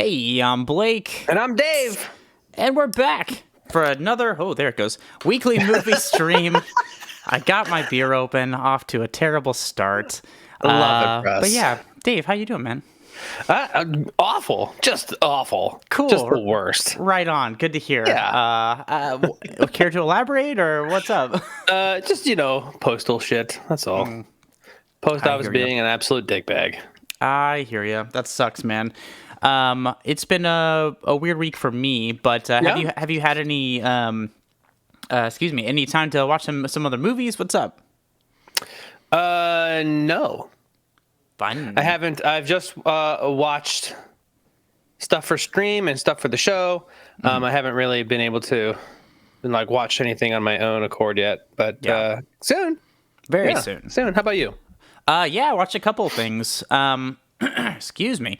Hey, I'm Blake. And I'm Dave. And we're back for another, there it goes, weekly movie stream. I got my beer open, off to a terrible start. Love it, Russ. But yeah, Dave, how you doing, man? Awful. Just awful. Cool. Just the worst. Right on. Good to hear. Yeah. Care to elaborate, or what's up? Just, postal shit. That's all. Post office being an absolute dickbag. I hear you. That sucks, man. It's been a weird week for me, but have you had any any time to watch some other movies? What's up? No. Fun. I haven't. I've just watched stuff for stream and stuff for the show. I haven't really been able to watch anything on my own accord yet, but soon. Very soon. Soon. How about you? I watched a couple of things. Excuse me.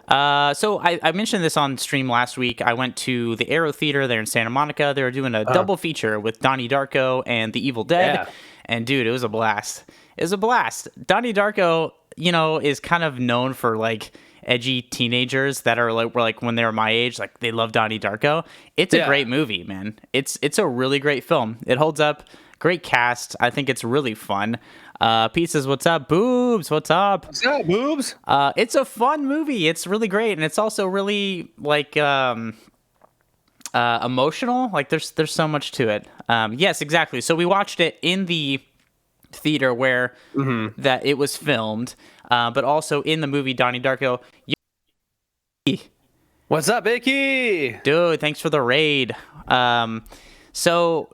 So I mentioned this on stream last week. I went to the Aero Theater there in Santa Monica. They were doing a double feature with Donnie Darko and The Evil Dead. Yeah. And dude, it was a blast. It was a blast. Donnie Darko, is kind of known for edgy teenagers that are when they were my age, they love Donnie Darko. It's a great movie, man. It's a really great film. It holds up. Great cast. I think it's really fun. Pieces, what's up? Boobs, what's up? What's up, boobs? It's a fun movie. It's really great, and it's also really emotional. There's so much to it. Yes, exactly. So we watched it in the theater where that it was filmed, but also in the movie Donnie Darko. What's up, Icky? Dude, thanks for the raid. So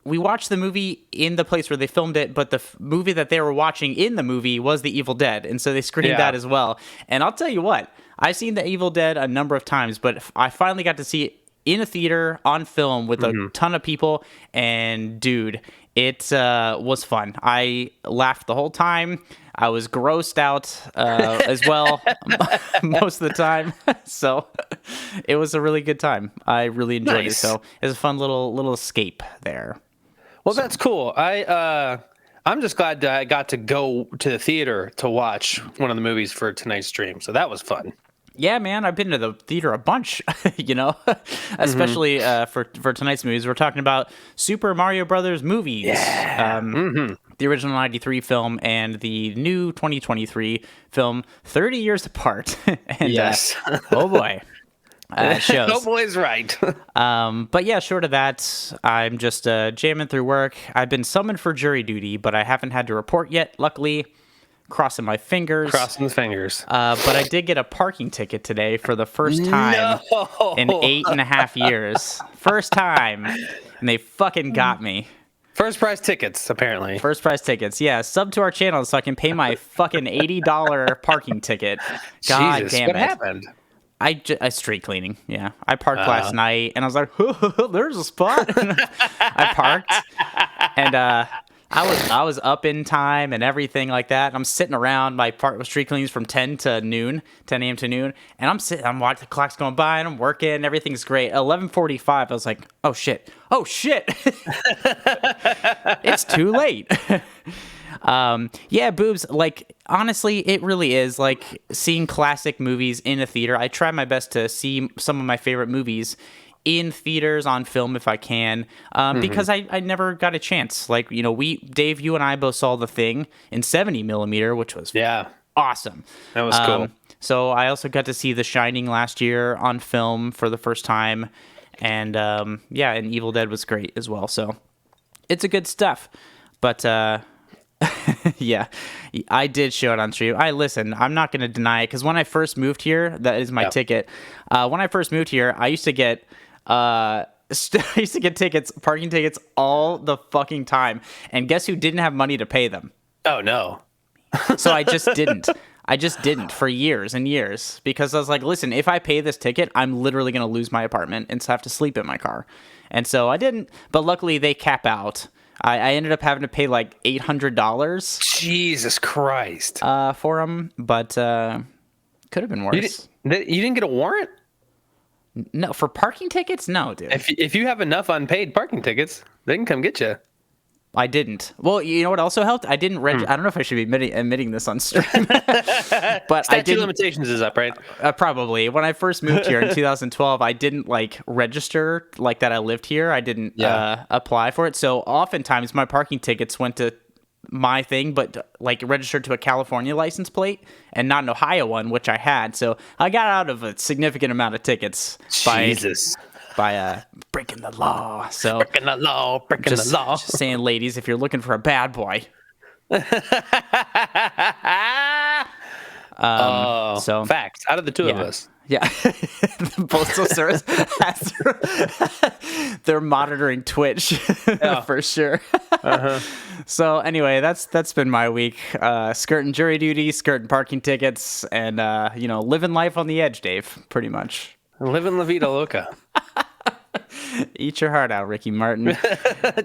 we watched the movie in the place where they filmed it, but the movie that they were watching in the movie was The Evil Dead, and so they screened that as well. And I'll tell you what, I've seen The Evil Dead a number of times, but I finally got to see it in a theater on film with a ton of people, and dude, it was fun. I laughed the whole time. I was grossed out as well most of the time. So it was a really good time. I really enjoyed it. So it was a fun little escape there. Well, that's cool. I'm just glad that I got to go to the theater to watch one of the movies for tonight's stream. So that was fun. Yeah, man, I've been to the theater a bunch, especially for tonight's movies. We're talking about Super Mario Brothers movies. Yeah. The original 93 film and the new 2023 film, 30 years apart. And, yes. Oh, boy. Shows. Oh, boy's right. But yeah, short of that, I'm just jamming through work. I've been summoned for jury duty, but I haven't had to report yet, luckily. Crossing my fingers. Crossing the fingers. But I did get a parking ticket today for the first time in 8.5 years. First time. And they fucking got me. First prize tickets, apparently. First prize tickets. Yeah, sub to our channel so I can pay my fucking $80 parking ticket. God Jesus, damn it. What happened? I street cleaning. Yeah. I parked last night and I was like, there's a spot. I parked and I was up in time and everything like that. I'm sitting around. My part was street cleanings from 10 a.m. to noon. And I'm watching the clock's going by and I'm working and everything's great. 11:45, I was like, oh shit. It's too late. Yeah, boobs, honestly, it really is seeing classic movies in a theater. I try my best to see some of my favorite movies in theaters on film if I can, because I never got a chance. Dave, you and I both saw The Thing in 70 millimeter, which was awesome. That was cool. So I also got to see The Shining last year on film for the first time, and and Evil Dead was great as well. So it's a good stuff, but yeah, I did show it on stream. I'm not going to deny it, because when I first moved here, that is my ticket. When I first moved here, I used to get parking tickets all the fucking time. And guess who didn't have money to pay them? Oh, no. So I just didn't. For years and years, because I was like, listen, if I pay this ticket, I'm literally going to lose my apartment and have to sleep in my car. And so I didn't. But luckily, they cap out. I ended up having to pay $800. Jesus Christ. For them, but could have been worse. You didn't get a warrant? No, for parking tickets? No, dude. If you have enough unpaid parking tickets, they can come get you. I didn't. Well, you know what also helped? I didn't I don't know if I should be admitting this on stream, but Statute of limitations is up, right? Probably. When I first moved here in 2012, I didn't like register like that I lived here. I didn't apply for it. So oftentimes my parking tickets went to my thing, but like registered to a California license plate and not an Ohio one, which I had. So I got out of a significant amount of tickets by breaking the law. So breaking the law. Just saying, ladies, if you're looking for a bad boy. So facts out of the two of us. Yeah. The Postal Service they're monitoring Twitch for sure. So anyway, that's been my week. Skirting jury duty, skirting parking tickets, and living life on the edge, Dave, pretty much. Living La Vida Loca. Eat your heart out, Ricky Martin.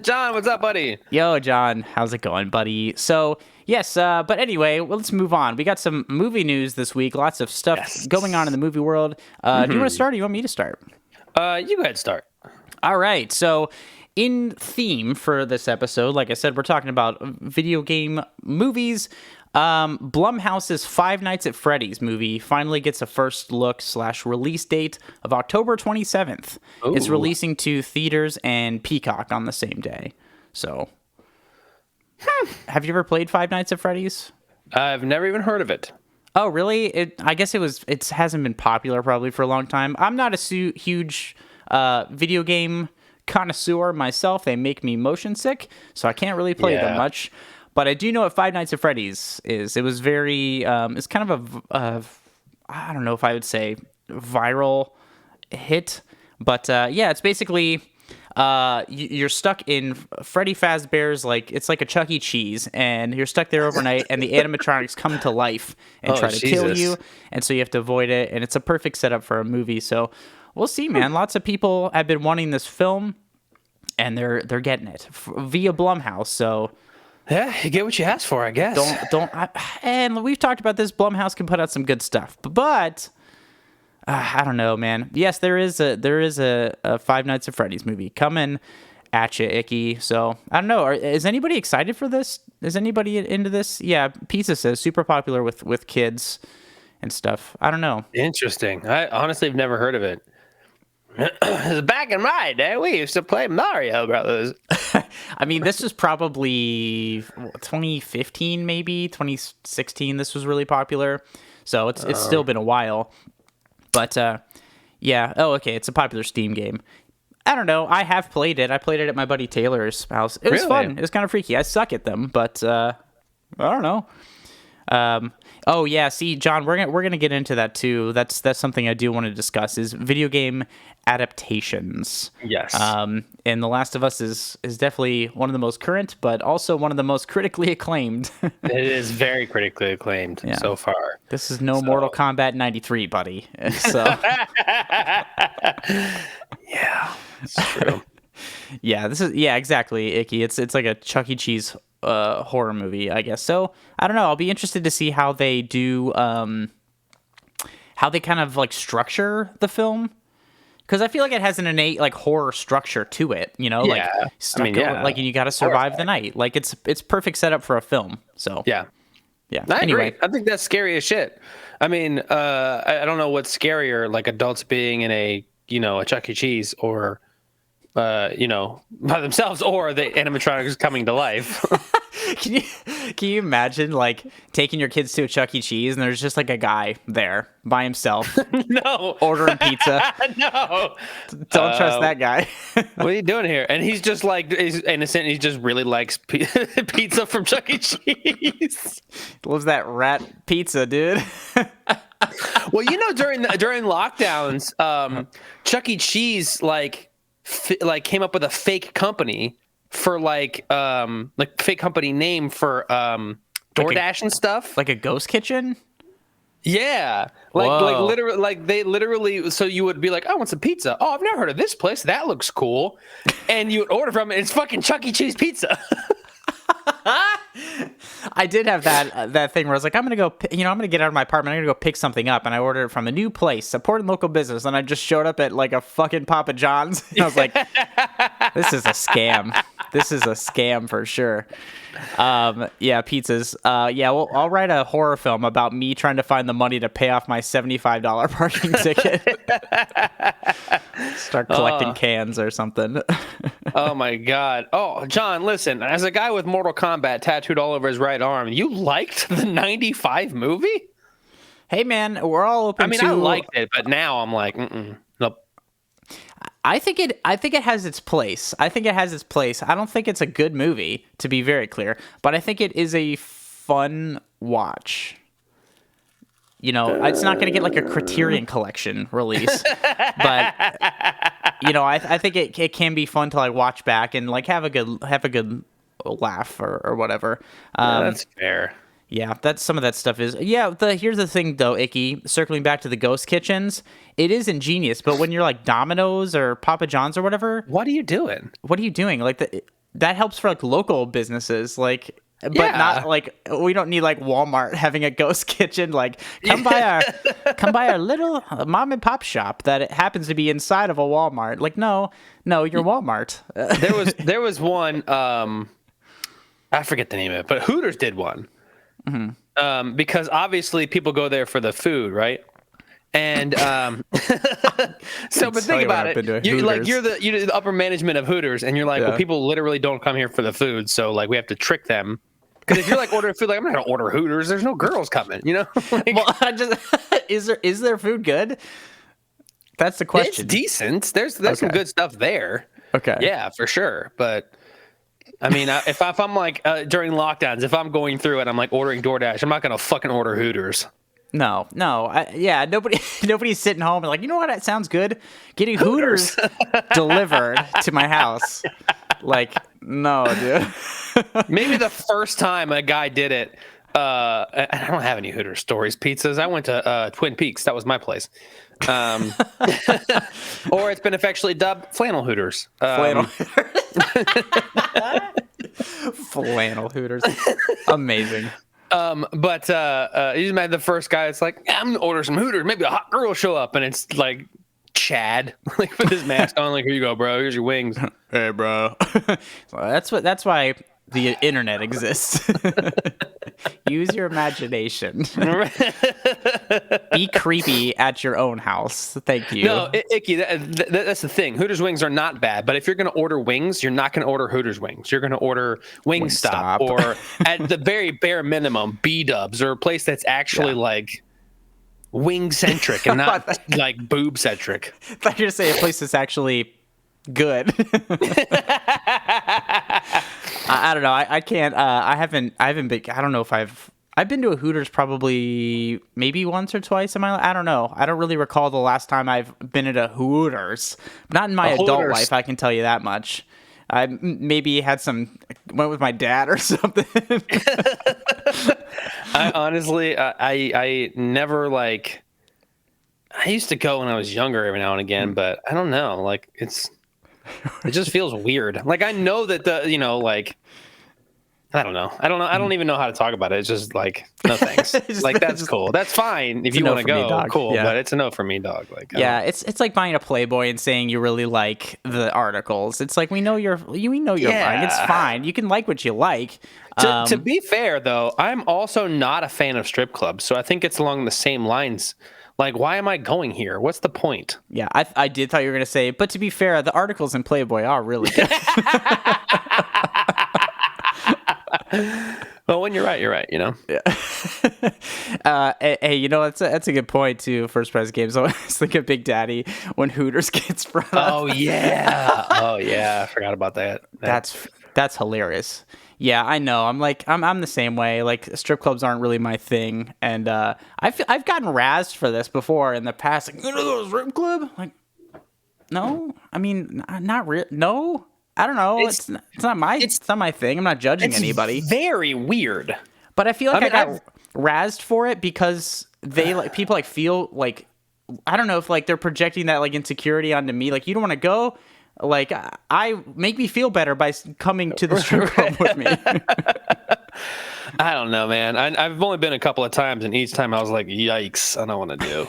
John, what's up, buddy? Yo, John, how's it going, buddy? So, yes, but anyway, let's move on. We got some movie news this week. Lots of stuff going on in the movie world. Do you want to start or you want me to start? You go ahead, start. All right. So, in theme for this episode, like I said, we're talking about video game movies. Blumhouse's Five Nights at Freddy's movie finally gets a first look / release date of October 27th. Ooh. It's releasing to theaters and Peacock on the same day. So, have you ever played Five Nights at Freddy's? I've never even heard of it. Oh, really? I guess it hasn't been popular probably for a long time. I'm not a huge video game connoisseur myself. They make me motion sick, so I can't really play them much. But I do know what Five Nights at Freddy's is. It was very, it's kind of I don't know if I would say viral hit. But it's basically, you're stuck in Freddy Fazbear's, it's like a Chuck E. Cheese. And you're stuck there overnight, and the animatronics come to life and try to kill you. And so you have to avoid it. And it's a perfect setup for a movie. So we'll see, man. Lots of people have been wanting this film, and they're getting it via Blumhouse. So... yeah, you get what you ask for, I guess. And we've talked about this. Blumhouse can put out some good stuff, but I don't know, man. Yes, there is a Five Nights at Freddy's movie coming at you, Icky. So I don't know. Is anybody excited for this? Is anybody into this? Yeah, Pizza says super popular with kids and stuff. I don't know. Interesting. I honestly have never heard of it. Back in my day, we used to play Mario Brothers. I mean, this was probably 2015, maybe 2016. This was really popular, so it's still been a while. But yeah. Oh, okay. It's a popular Steam game. I don't know. I have played it. I played it at my buddy Taylor's house. It was fun. It was kind of freaky. I suck at them, but I don't know. Oh yeah, see, John, we're gonna get into that too. That's something I do want to discuss is video game adaptations. Yes. And The Last of Us is definitely one of the most current, but also one of the most critically acclaimed. It is very critically acclaimed so far. This is no Mortal Kombat 93, buddy. So. Yeah, it's true. Yeah, exactly, Icky. It's like a Chuck E. Cheese horror movie, I guess. So I don't know. I'll be interested to see how they do, how they kind of structure the film, because I feel like it has an innate horror structure to it. You know, and you got to survive the night. It's perfect setup for a film. So yeah. I agree. I think that's scary as shit. I mean, I don't know what's scarier, adults being in a Chuck E. Cheese or. By themselves, or the animatronics coming to life. Can you imagine taking your kids to a Chuck E. Cheese and there's just a guy there by himself? No, ordering pizza. No, don't trust that guy. What are you doing here? And he's just he's innocent. And he just really likes pizza from Chuck E. Cheese. Loves that rat pizza, dude. Well, during lockdowns, Chuck E. Cheese came up with a fake company for fake company name for DoorDash and stuff, like a ghost kitchen. Yeah, literally. So you would be like, I want some pizza. Oh, I've never heard of this place. That looks cool. And you would order from it. It's fucking Chuck E. Cheese pizza. I did have that thing where I was like, I'm gonna go, I'm gonna get out of my apartment. I'm gonna go pick something up, and I ordered it from a new place, supporting local business. And I just showed up at a fucking Papa John's, and I was like, this is a scam. this is a scam for sure. Yeah, pizzas. Yeah, well, I'll write a horror film about me trying to find the money to pay off my $75 parking ticket. Start collecting cans or something. Oh my God. Oh, John, listen, as a guy with Mortal Kombat tattooed all over his right arm, you liked the 95 movie? Hey man, we're all open to... I liked it, but now I'm like, nope. I think it has its place. I don't think it's a good movie, to be very clear, but I think it is a fun watch. It's not going to get like a Criterion Collection release, but I think it can be fun to like watch back and like have a good laugh or whatever. That's fair. Yeah, that's some of that stuff is. Yeah, here's the thing though, Icky. Circling back to the ghost kitchens, it is ingenious, but when you're like Domino's or Papa John's or whatever, what are you doing? Like that helps for like local businesses, like, but not like we don't need like Walmart having a ghost kitchen. Like come by our little mom and pop shop that it happens to be inside of a Walmart. Like no, you're Walmart. there was one. I forget the name of it, but Hooters did one. Mm-hmm. Because obviously people go there for the food, right? And so, but think about it. You're the upper management of Hooters, and you're like, well, people literally don't come here for the food, so like we have to trick them. Because if you're like ordering food, like I'm not gonna order Hooters. There's no girls coming, Like, well, is there food good? That's the question. It's decent. There's some good stuff there. Okay. Yeah, for sure, but. I mean, if I'm like during lockdowns, if I'm going through it, I'm like ordering DoorDash. I'm not gonna fucking order Hooters. No. Nobody's sitting home and like, you know what? That sounds good. Getting Hooters delivered to my house. Like, no, dude. Maybe the first time a guy did it. I don't have any Hooters stories. Pizzas. I went to Twin Peaks. That was my place. Or it's been affectionately dubbed Flannel Hooters. Flannel Hooters. Amazing. But you just met the first guy. It's like, I'm gonna order some Hooters. Maybe a hot girl will show up, and it's like Chad, like with his mask on. Like, here you go, bro. Here's your wings. Hey, bro. So that's why the internet exists. Use your imagination. Be creepy at your own house. Thank you. No, Icky, that's the thing. Hooters wings are not bad, but if you're going to order wings, you're not going to order Hooters wings. You're going to order Wingstop or at the very bare minimum, B-dubs or a place that's actually like wing-centric and not like boob-centric. I thought you were going to say a place that's actually good. I don't know. I can't. I haven't been. I don't know if I've been to a Hooters probably maybe once or twice in my life. I don't know. I don't really recall the last time I've been at a Hooters. Not in my adult life, I can tell you that much. I maybe went with my dad or something. I honestly, I never like. I used to go when I was younger every now and again, but I don't know. Like it just feels weird. Like I know that like. I don't know. I don't even know how to talk about it. It's just like, no thanks. Like that's cool. That's fine if you want to go. Cool, yeah. But it's a no for me, dog. Like it's like buying a Playboy and saying you really like the articles. It's like we know you're lying. It's fine. You can like what you like. To be fair though, I'm also not a fan of strip clubs, so I think it's along the same lines. Like, why am I going here? What's the point? Yeah, I did thought you were gonna say, but to be fair, the articles in Playboy are really good. Well, when you're right, Yeah. Hey, that's a good point too. First prize games. So it's like a Big Daddy when Hooters gets brought up. Oh yeah. I forgot about that. That's hilarious. Yeah, I know. I'm the same way. Like strip clubs aren't really my thing, and I've gotten razzed for this before in the past. Like, you know, a strip club? Like, no. I mean, not real. No. I don't know. It's not my thing. I'm not judging anybody. Very weird. But I feel like I got razzed for it because they people feel like, I don't know if like they're projecting that like insecurity onto me. Like, you don't want to go. Like, make me feel better by coming to the strip club with me. I don't know, man. I've only been a couple of times, and each time I was like, yikes, I don't want to do.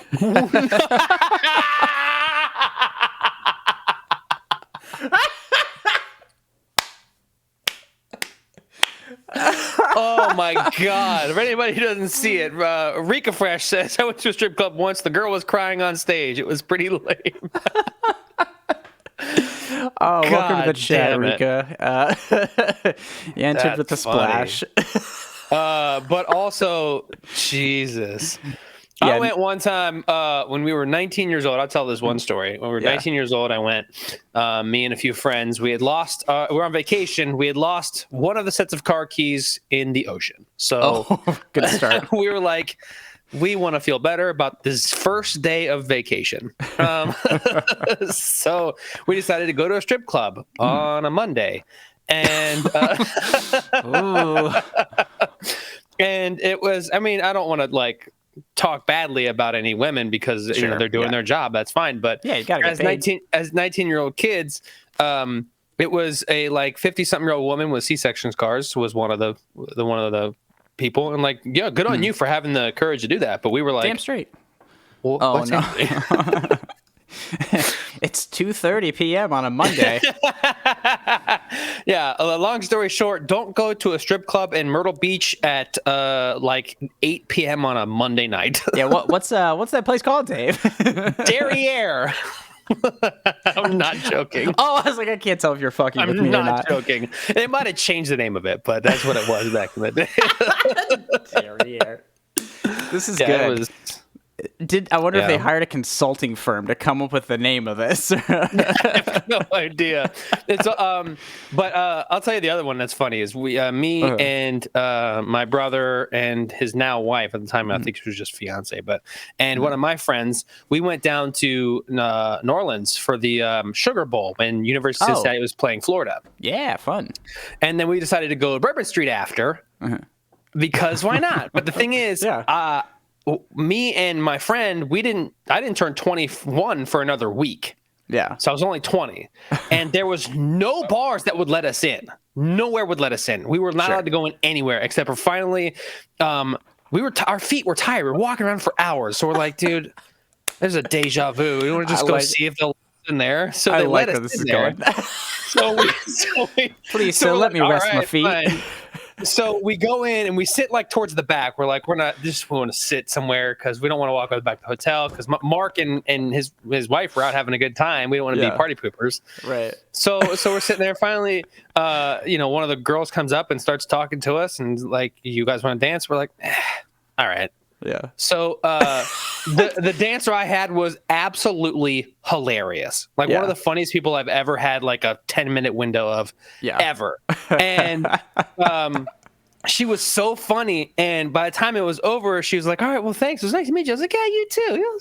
Oh my God! If anybody doesn't see it, Rika Fresh says I went to a strip club once. The girl was crying on stage. It was pretty lame. Oh, welcome to the God chat, damn it. Rika. You entered with the That's funny. splash. But also, Jesus. Yeah. I went one time when we were 19 years old. I'll tell this one story. When we were 19 years old, I went, me and a few friends, we had lost, we were on vacation. We had lost one of the sets of car keys in the ocean. So good start. we were like, we want to feel better about this first day of vacation. So we decided to go to a strip club on a Monday. And and it was, I mean, I don't want to like talk badly about any women because you know they're doing their job. That's fine. But yeah, you gotta get paid. As 19-year-old kids, it was a like 50-something-year-old woman with C-section scars was one of the people, and like, yeah, good on you for having the courage to do that. But we were like, damn straight. Well, oh no. It's 2:30 p.m. on a Monday. Yeah, long story short, don't go to a strip club in Myrtle Beach at like 8 p.m. on a Monday night. Yeah, what's that place called, Dave? Derriere. I'm not joking. Oh, I was like, I can't tell if you're fucking with me or not. I'm not joking. They might have changed the name of it, but that's what it was back in the day. Derriere. This is good. I wonder if they hired a consulting firm to come up with the name of this. I have no idea. It's but I'll tell you the other one that's funny is me and my brother and his now wife at the time. I think she was just fiance, and one of my friends. We went down to New Orleans for the Sugar Bowl when University of Cincinnati was playing Florida. Yeah, fun. And then we decided to go to Bourbon Street after because why not? But the thing is, me and my friend, I didn't turn 21 for another week. Yeah. So I was only 20. And there was no bars that would let us in. Nowhere would let us in. We were not allowed to go in anywhere except for finally, our feet were tired. We were walking around for hours. So we're like, dude, there's a deja vu. We want to just go see if they'll let us in there. So they let us in there. Please, so let me rest my feet. Fine. So we go in and we sit like towards the back. We're like, we want to sit somewhere because we don't want to walk back to the hotel because Mark and his wife were out having a good time. We don't want to be party poopers. Right. So we're sitting there. Finally, one of the girls comes up and starts talking to us and like, you guys want to dance? We're like, all right. Yeah. So the dancer I had was absolutely hilarious. Like one of the funniest people I've ever had like a 10-minute window of ever. And she was so funny. And by the time it was over, she was like, all right, well, thanks. It was nice to meet you. I was like, yeah, you too.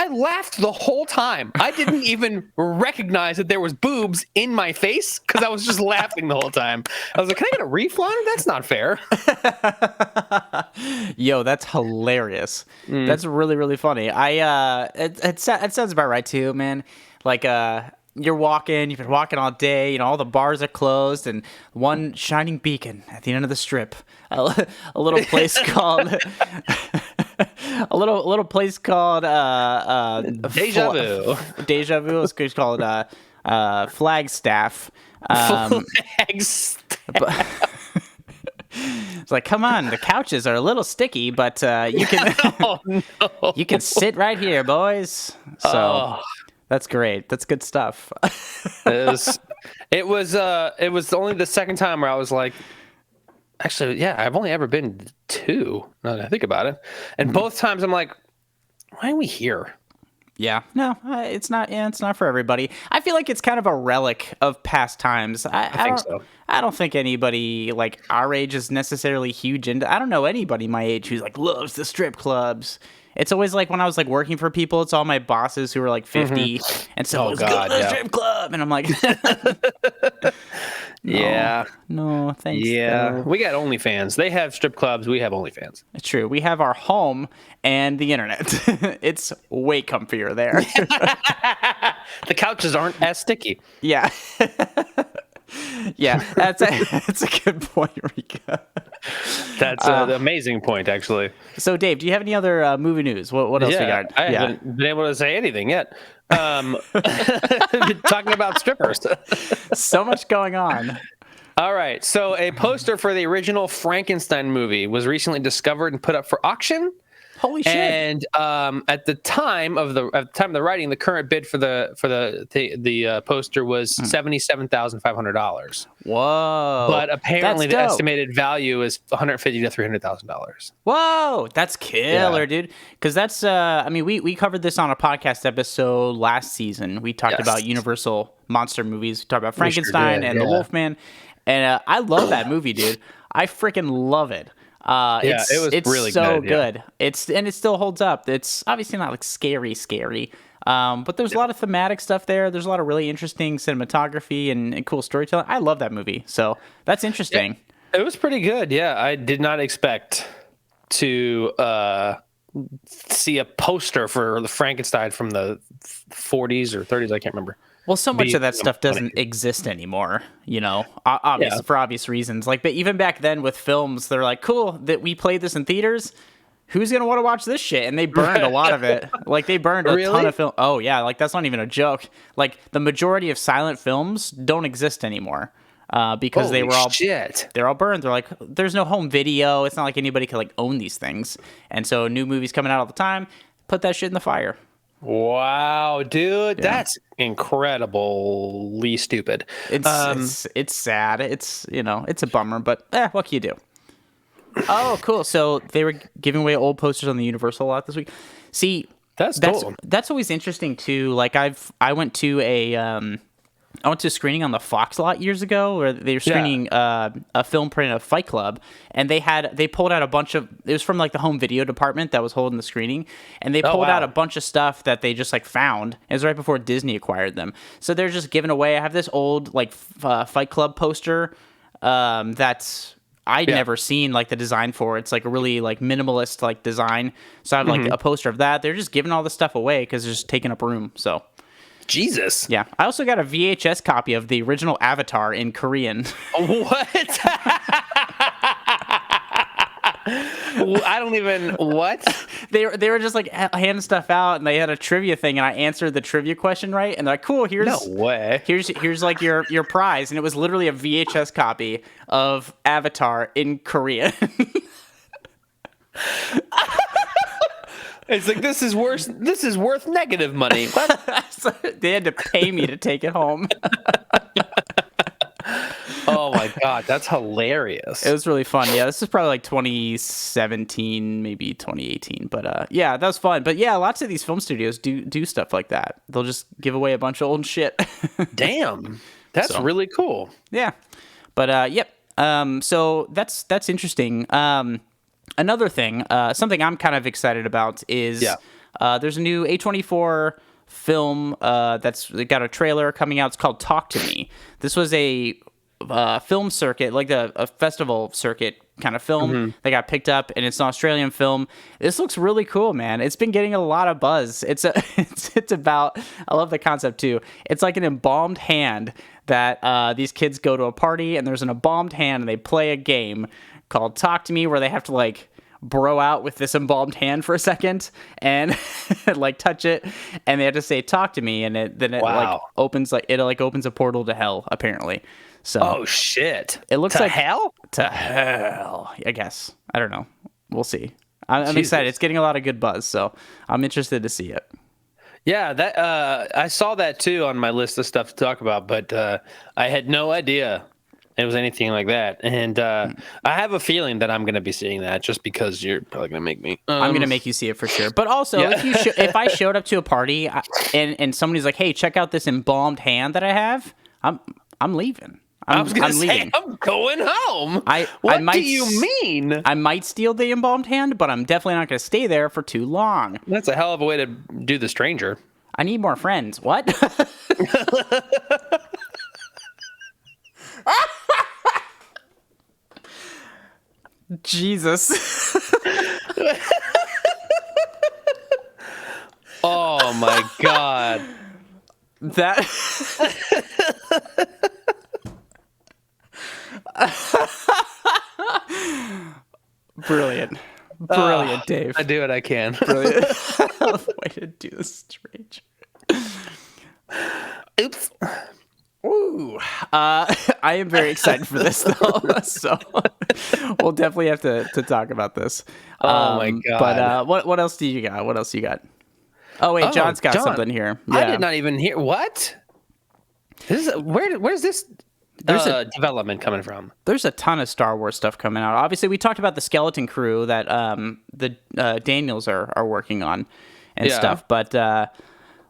I laughed the whole time. I didn't even recognize that there was boobs in my face because I was just laughing the whole time. I was like, can I get a refund? That's not fair. Yo, that's hilarious. That's really, really funny. It sounds about right too, man. Like, you've been walking all day, all the bars are closed, and one shining beacon at the end of the strip, a little place called a little place called Deja Vu. Deja Vu. It's called Flagstaff. Flagstaff. It's like, come on, the couches are a little sticky, but you can you can sit right here, boys. So that's great. That's good stuff. It was only the second time where I was like, actually, yeah, I've only ever been two. Now that I think about it, and both times I'm like, why are we here? Yeah, no, it's not. Yeah, it's not for everybody. I feel like it's kind of a relic of past times. I think so. I don't think anybody like our age is necessarily huge into. I don't know anybody my age who's like loves the strip clubs. It's always like when I was like working for people, it's all my bosses who were like 50 and so let's go to the strip club, and I'm like, no, thanks. Yeah, though. we got OnlyFans. They have strip clubs. We have OnlyFans. It's true. We have our home and the internet. It's way comfier there. The couches aren't as sticky. Yeah. Yeah, that's a good point, Rika. That's an amazing point, actually. So, Dave, do you have any other movie news? What else we got? I haven't been able to say anything yet. Talking about strippers. So much going on. All right. So a poster for the original Frankenstein movie was recently discovered and put up for auction. Holy shit! And at the time of the writing, the current bid for the poster was $77,500. Whoa! But apparently, That's the dope. estimated value is $150,000 to $300,000. Whoa, that's killer, dude. Because that's, I mean, we covered this on a podcast episode last season. We talked about Universal monster movies. We talked about Frankenstein and the Wolfman. And I love that movie, dude. I freaking love it. It's really so good. Yeah. It still holds up. It's obviously not like scary, but there's a lot of thematic stuff there. There's a lot of really interesting cinematography and cool storytelling. I love that movie, so that's interesting. It was pretty good. Yeah, I did not expect to see a poster for the Frankenstein from the 40s or 30s. I can't remember. Well, so much of that stuff doesn't exist anymore, obviously for obvious reasons. Like, but even back then with films, they're like, cool that we played this in theaters. Who's going to want to watch this shit? And they burned a lot of it. Like, they burned a ton of film. Oh, yeah. Like, that's not even a joke. Like, the majority of silent films don't exist anymore because they're all burned. They're like, there's no home video. It's not like anybody could, like, own these things. And so new movies coming out all the time, put that shit in the fire. Wow, dude, that's incredibly stupid. It's sad. It's it's a bummer, but what can you do? Oh, cool. So they were giving away old posters on the Universal lot this week. See, that's cool. That's always interesting too. Like I went to a screening on the Fox lot years ago where they were screening a film print of Fight Club, and they pulled out a bunch of, it was from like the home video department that was holding the screening, and they pulled out a bunch of stuff that they just like found. It was right before Disney acquired them, so they're just giving away. I have this old like Fight Club poster that's I'd never seen like the design for. It's like a really like minimalist like design. So I have like a poster of that. They're just giving all this stuff away because they're just taking up room. So. Jesus. Yeah. I also got a VHS copy of the original Avatar in Korean. What? I don't even, what? They were just like handing stuff out, and they had a trivia thing, and I answered the trivia question right, and they're like, cool, here's like your prize. And it was literally a VHS copy of Avatar in Korean. It's like, this is worth negative money. So they had to pay me to take it home. Oh my God, that's hilarious. It was really fun. Yeah, this is probably like 2017, maybe 2018. But yeah, that was fun. But yeah, lots of these film studios do stuff like that. They'll just give away a bunch of old shit. Damn. That's really cool. Yeah. But yep. So that's interesting. Another thing, something I'm kind of excited about is there's a new A24 film that's got a trailer coming out. It's called Talk to Me. This was a film circuit, like a festival circuit kind of film that got picked up, and it's an Australian film. This looks really cool, man. It's been getting a lot of buzz. It's about, I love the concept too. It's like an embalmed hand that these kids go to a party, and there's an embalmed hand, and they play a game called Talk to Me, where they have to like bro out with this embalmed hand for a second and like touch it, and they have to say "talk to me," and it like opens a portal to hell apparently. So oh shit, it looks like hell, to hell. I guess, I don't know. We'll see. I'm excited. It's getting a lot of good buzz, so I'm interested to see it. Yeah, that I saw that too on my list of stuff to talk about, but I had no idea it was anything like that. And I have a feeling that I'm going to be seeing that just because you're probably going to make me. I'm going to make you see it for sure. But also, if I showed up to a party and somebody's like, "Hey, check out this embalmed hand that I have," I'm leaving. I was going to say, I'm going home. What do you mean? I might steal the embalmed hand, but I'm definitely not going to stay there for too long. That's a hell of a way to do the stranger. I need more friends. What? Jesus. Oh my God. That Brilliant, Dave. I do what I can. Brilliant. Way to do the stranger. Oops. Woo. I am very excited for this though, so we'll definitely have to talk about this. Oh my God. But what else do you got? What else you got? Oh wait, John's got something here. Yeah. I did not even hear what. This is where's this development coming from? There's a ton of Star Wars stuff coming out. Obviously, we talked about the Skeleton Crew that the Daniels are working on and stuff, but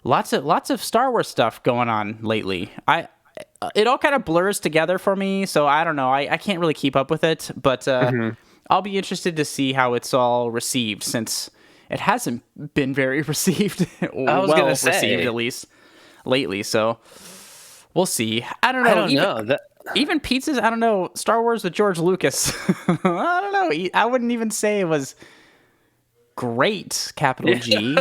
lots of Star Wars stuff going on lately. It all kind of blurs together for me, so I don't know. I can't really keep up with it, but I'll be interested to see how it's all received, since it hasn't been very received. Received, at least lately. So we'll see. I don't know. Even pizzas. I don't know. Star Wars with George Lucas. I don't know. I wouldn't even say it was great, capital G,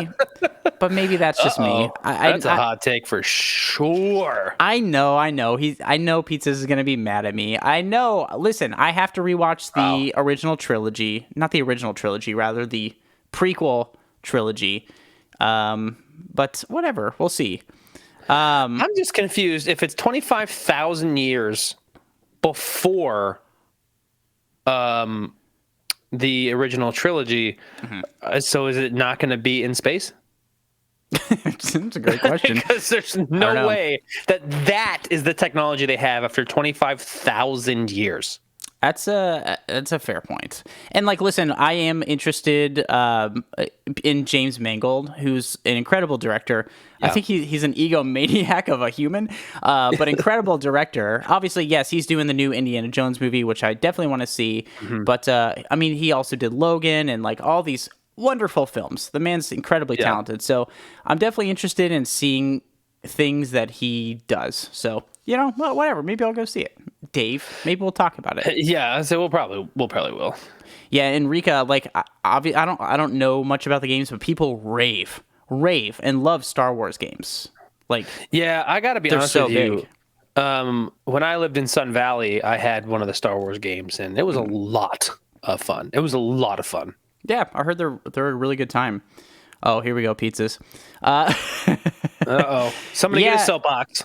but maybe that's just me. That's a hot take for sure. I know. I know Pizzas is gonna be mad at me. I know. Listen, I have to rewatch the original trilogy, not the original trilogy, rather the prequel trilogy. But whatever, we'll see. I'm just confused if it's 25,000 years before the original trilogy. So is it not going to be in space? It's a great question. Because there's no way that is the technology they have after 25,000 years. That's a fair point. And listen, I am interested in James Mangold, who's an incredible director. Yeah. I think he's an egomaniac of a human, but incredible director. Obviously, yes, he's doing the new Indiana Jones movie, which I definitely want to see. But he also did Logan and all these wonderful films. The man's incredibly talented. So I'm definitely interested in seeing things that he does. So whatever. Maybe I'll go see it. Dave, maybe we'll talk about it. Yeah, so we'll probably will. Yeah, Enrica, I don't know much about the games, but people rave and love Star Wars games. Yeah, I gotta be honest with you. When I lived in Sun Valley, I had one of the Star Wars games, and it was a lot of fun. Yeah, I heard they're a really good time. Oh, here we go, pizzas. Somebody get a soapbox.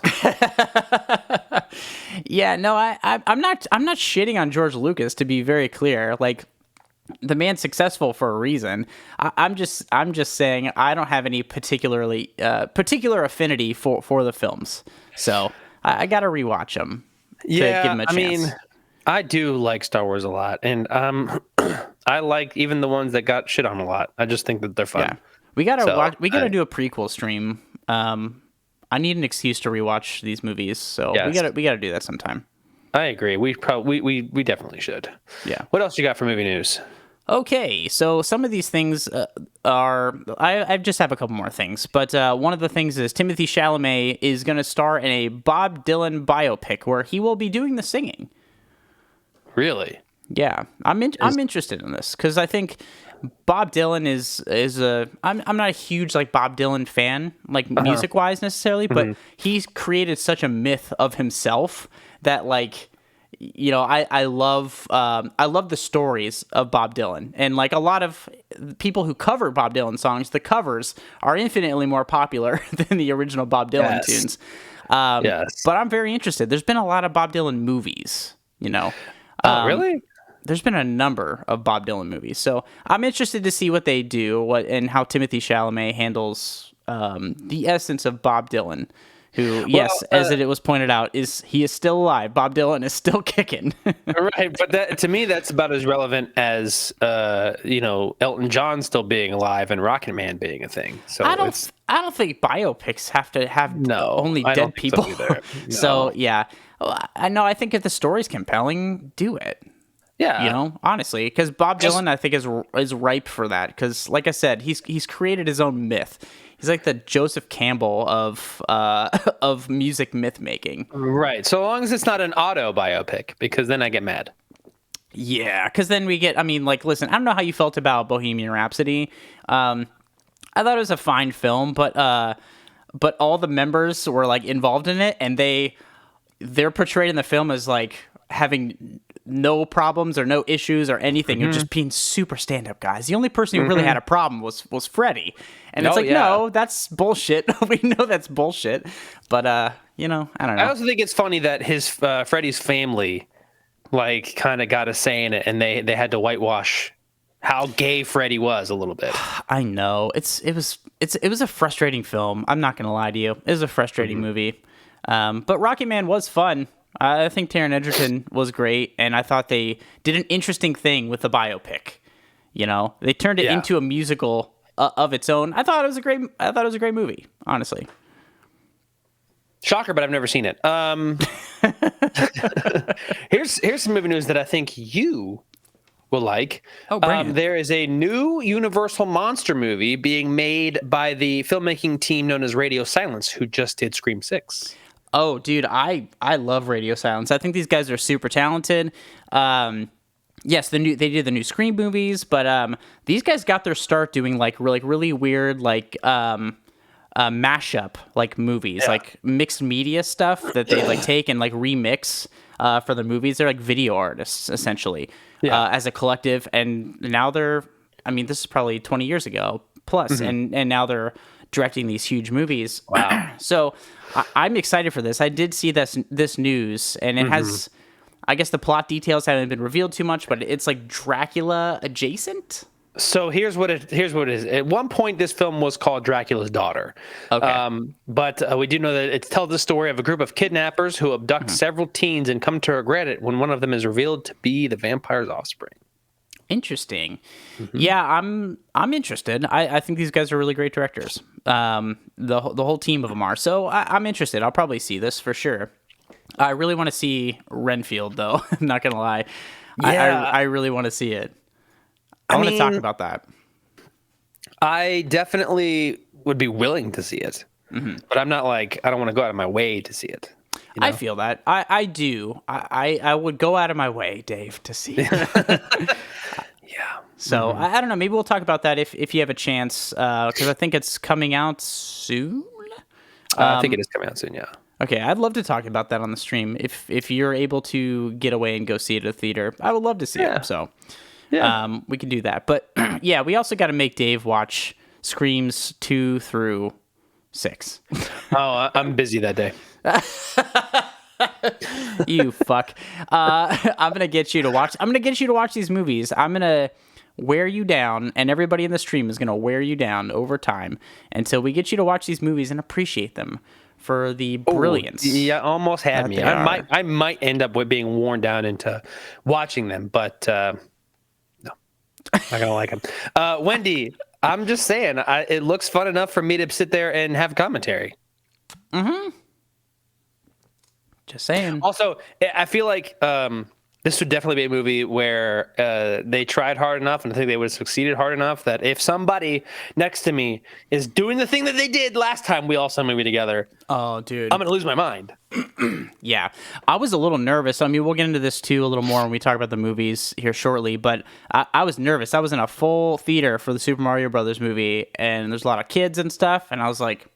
Yeah, no, I'm not shitting on George Lucas, to be very clear. The man's successful for a reason. I'm just saying I don't have any particular affinity for the films, so I got to rewatch them. Yeah, to give them a chance. I do like Star Wars a lot, and I like even the ones that got shit on a lot. I just think that they're fun. Yeah. We gotta We gotta do a prequel stream. I need an excuse to rewatch these movies, so we gotta do that sometime. I agree. We definitely should. Yeah. What else you got for movie news? Okay, so some of these things are... I just have a couple more things, but one of the things is Timothée Chalamet is going to star in a Bob Dylan biopic where he will be doing the singing. Really? Yeah, I'm interested in this because I think Bob Dylan is I'm not a huge Bob Dylan fan, music wise necessarily, but he's created such a myth of himself that I love the stories of Bob Dylan, and a lot of people who cover Bob Dylan songs, the covers are infinitely more popular than the original Bob Dylan tunes. But I'm very interested. There's been a lot of Bob Dylan movies, Oh, really? There's been a number of Bob Dylan movies, so I'm interested to see what they do, and how Timothée Chalamet handles the essence of Bob Dylan. Who, as it was pointed out, he is still alive. Bob Dylan is still kicking. Right, but to me, that's about as relevant as Elton John still being alive and Rocket Man being a thing. So I don't think biopics have to have only dead people. So, no. So yeah, I know. I think if the story's compelling, do it. Yeah, honestly, because Bob Dylan, I think, is ripe for that. Because, like I said, he's created his own myth. He's like the Joseph Campbell of music myth making. Right. So long as it's not an auto biopic, because then I get mad. Yeah, because then we get. Listen, I don't know how you felt about Bohemian Rhapsody. I thought it was a fine film, but all the members were involved in it, and they're portrayed in the film as having no problems or no issues or anything. You're just being super stand-up guys. The only person who really had a problem was Freddie. And it's no, that's bullshit. We know that's bullshit. But I don't I know. also think it's funny that his Freddy's family, like, kind of got a say in it, and they had to whitewash how gay Freddy was a little bit. I know it was a frustrating film. I'm not gonna lie to you. It was a frustrating movie. But Rocket Man was fun. I think Taron Egerton was great, and I thought they did an interesting thing with the biopic. They turned it into a musical of its own. I thought it was a great movie, honestly. Shocker, but I've never seen it. Here's some movie news that I think you will like. Oh, brilliant. There is a new Universal monster movie being made by the filmmaking team known as Radio Silence, who just did Scream 6. Oh, dude, I love Radio Silence. I think these guys are super talented. Yes, they did the new Scream movies, but these guys got their start doing like really weird mashup like movies, like mixed media stuff that they like take and like remix for the movies. They're like video artists essentially as a collective, and now they're. I mean, this is probably 20 years ago plus, and now they're directing these huge movies. Wow! So I'm excited for this. I did see this news, and it has. I guess the plot details haven't been revealed too much, but it's like Dracula adjacent. So here's what it is. At one point, this film was called Dracula's Daughter. Okay. But we do know that it tells the story of a group of kidnappers who abduct several teens and come to regret it when one of them is revealed to be the vampire's offspring. Interesting. Yeah, I'm interested. I think these guys are really great directors. The whole team of them are. So I'm interested. I'll probably see this for sure. I really want to see Renfield, though. I'm not gonna lie. Yeah. I really want to see it. I want to talk about that. I definitely would be willing to see it, but I'm not like, I don't want to go out of my way to see it. I feel that. I do. I would go out of my way, Dave, to see it. Yeah. So I don't know. Maybe we'll talk about that if you have a chance, because I think it's coming out soon. I think it is coming out soon. Yeah. Okay, I'd love to talk about that on the stream. If you're able to get away and go see it at the theater, I would love to see it. So, we can do that. But yeah, we also got to make Dave watch Screams 2 through 6. Oh, I'm busy that day. You fuck. I'm gonna get you to watch. I'm gonna get you to watch these movies. I'm gonna wear you down, and everybody in the stream is gonna wear you down over time until we get you to watch these movies and appreciate them for the brilliance. Yeah, almost had me. I might end up with being worn down into watching them, but no, not gonna like them. Wendy, I'm just saying, it looks fun enough for me to sit there and have commentary. Just saying. Also, I feel like this would definitely be a movie where they tried hard enough, and I think they would have succeeded hard enough that if somebody next to me is doing the thing that they did last time we all saw a movie together, oh, dude, I'm going to lose my mind. Yeah. I was a little nervous. I mean, we'll get into this too a little more when we talk about the movies here shortly, but I was nervous. I was in a full theater for the Super Mario Brothers movie, and there's a lot of kids and stuff, and I was like,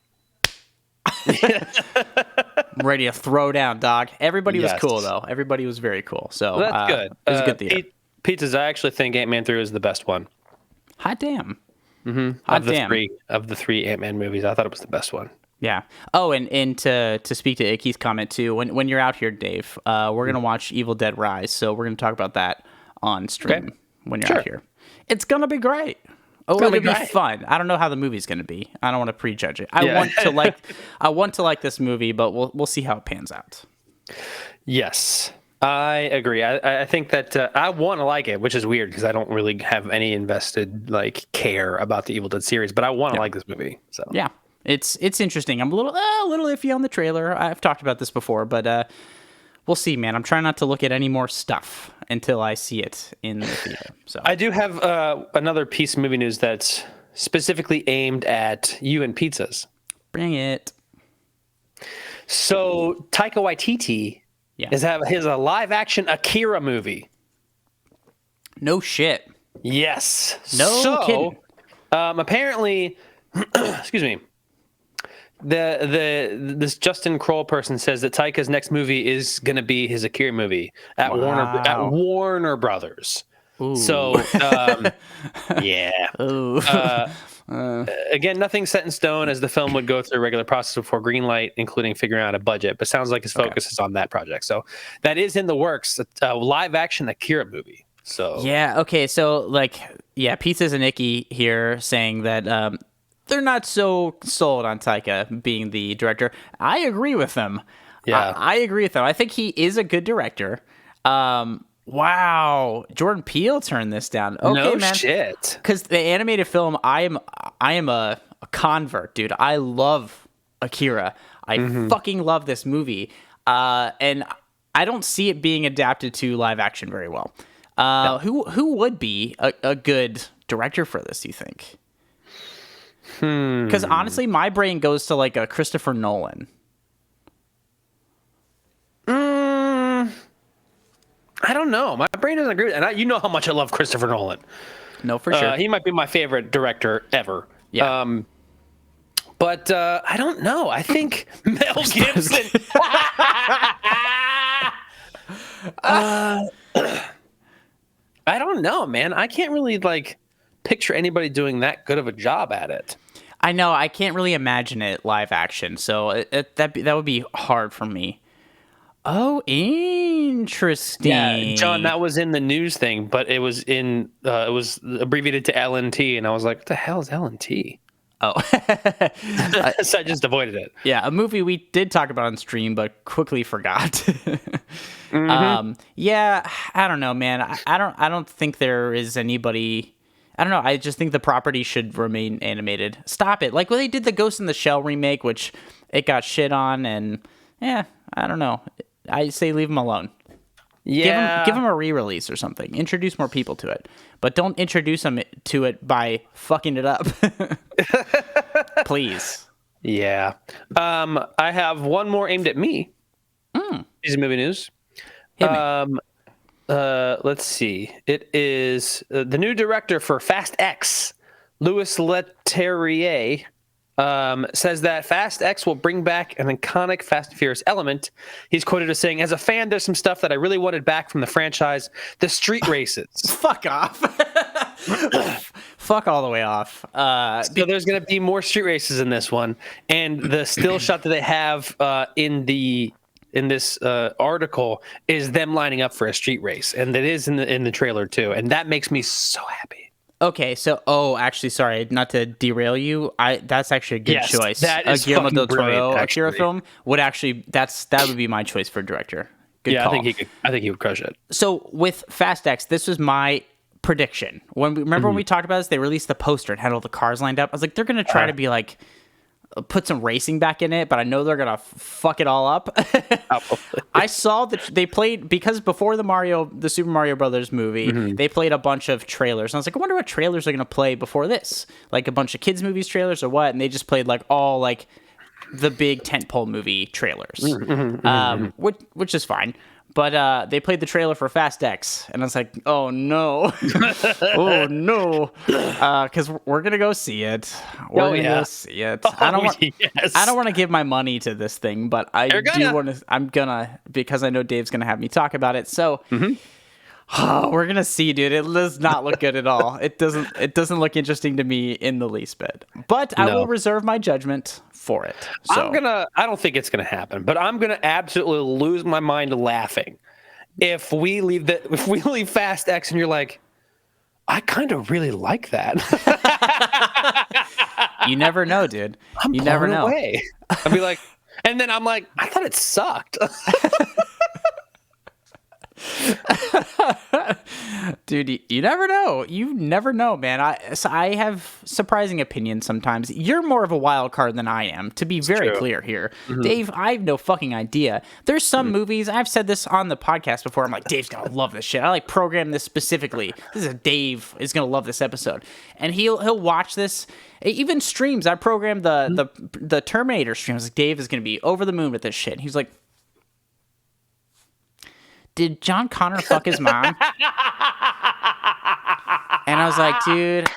I'm ready to throw down, dog. Everybody was cool, though. Everybody was very cool. So that's good. It was a good theater. Pizzas, I actually think Ant-Man 3 is the best one. Hot damn. Of the three Ant-Man movies, I thought it was the best one. Yeah. Oh, and to speak to Icky's comment, too, when you're out here, Dave, we're going to watch Evil Dead Rise. So we're going to talk about that on stream when you're out here. It's going to be great. Oh, it'll be fun. I don't know how the movie's going to be. I don't want to prejudge it. I want to like this movie, but we'll see how it pans out. Yes, I agree. I think that I want to like it, which is weird because I don't really have any invested care about the Evil Dead series, but I want to like this movie. So yeah, it's interesting. I'm a little iffy on the trailer. I've talked about this before, but we'll see, man. I'm trying not to look at any more stuff until I see it in the theater. So I do have another piece of movie news that's specifically aimed at you and pizzas. Bring it. So Taika Waititi has a live-action Akira movie. No shit. Yes. No kidding. Apparently, excuse me. This Justin Kroll person says that Taika's next movie is going to be his Akira movie at Warner Brothers. Ooh. So yeah. Ooh. Again, nothing set in stone, as the film would go through a regular process before greenlight, including figuring out a budget. But sounds like his focus is on that project. So that is in the works. A live action Akira movie. So yeah, okay. So like, yeah, Pizza's and Icky here saying that they're not so sold on Taika being the director. I agree with them. Yeah, I agree with them. I think he is a good director. Wow, Jordan Peele turned this down. Okay, no man. shit. Because the animated film, I am a convert, dude. I love Akira. I fucking love this movie, and I don't see it being adapted to live action very well. Who would be a good director for this? You think? Because honestly, my brain goes to like a Christopher Nolan. I don't know. My brain doesn't agree. And you know how much I love Christopher Nolan. No, for sure. He might be my favorite director ever. Yeah. But I don't know. I think Mel Gibson. I don't know, man. I can't really like picture anybody doing that good of a job at it. I know. I can't really imagine it live action, so that would be hard for me. Oh, interesting. Yeah, John, that was in the news thing, but it was abbreviated to LNT, and I was like, what the hell is LNT? Oh. So I just avoided it. Yeah, a movie we did talk about on stream, but quickly forgot. Yeah, I don't know, man. I don't think there is anybody. I don't know. I just think the property should remain animated. Stop it. Like when they did the Ghost in the Shell remake, which it got shit on, and yeah, I don't know. I say leave them alone. Yeah. Give them a re-release or something. Introduce more people to it. But don't introduce them to it by fucking it up. Please. Yeah. I have one more aimed at me. Piece of movie news. Hit me. Let's see. It is the new director for Fast X, Louis Leterrier, says that Fast X will bring back an iconic Fast and Furious element. He's quoted as saying, "As a fan, there's some stuff that I really wanted back from the franchise, the street races." Fuck off. Fuck all the way off. So there's going to be more street races in this one. And the still shot that they have in this article is them lining up for a street race. And it is in the trailer too. And that makes me so happy. Okay, so actually, sorry, not to derail you. That's actually a good choice. That is Guillermo del fucking Toro brilliant, Akira actually. film would actually that would be my choice for director. Good Yeah, call. I think he would crush it. So with Fast X, this was my prediction. When we talked about this, they released the poster and had all the cars lined up. I was like, they're gonna try to be like put some racing back in it, but I know they're gonna fuck it all up. I saw that they played, because before the Super Mario Brothers movie, they played a bunch of trailers, and I was like, I wonder what trailers they're gonna play before this, like a bunch of kids movies trailers or what, and they just played like all like the big tentpole movie trailers, which is fine. But they played the trailer for Fast X, and I was like, oh no. Oh no. Because we're going to go see it. We're going to go see it. I don't want to give my money to this thing, but I do want to. I'm going to, because I know Dave's going to have me talk about it. So we're going to see, dude. It does not look good at all. It doesn't look interesting to me in the least bit. But I will reserve my judgment for it. So I don't think it's gonna happen, but I'm gonna absolutely lose my mind laughing if we leave Fast X and you're like, I kind of really like that. You never know, dude. You never know. I'll be like, and then I'm like, I thought it sucked. Dude, you never know. You never know, man. I have surprising opinions sometimes. You're more of a wild card than I am, to be very clear here. Dave, I have no fucking idea. There's some movies, I've said this on the podcast before, I'm like, Dave's gonna love this shit. I like program this specifically. Dave is gonna love this episode. And he'll watch this. Even streams, I programmed the Terminator streams. Like, Dave is gonna be over the moon with this shit. And he's like, did John Connor fuck his mom? And I was like, dude,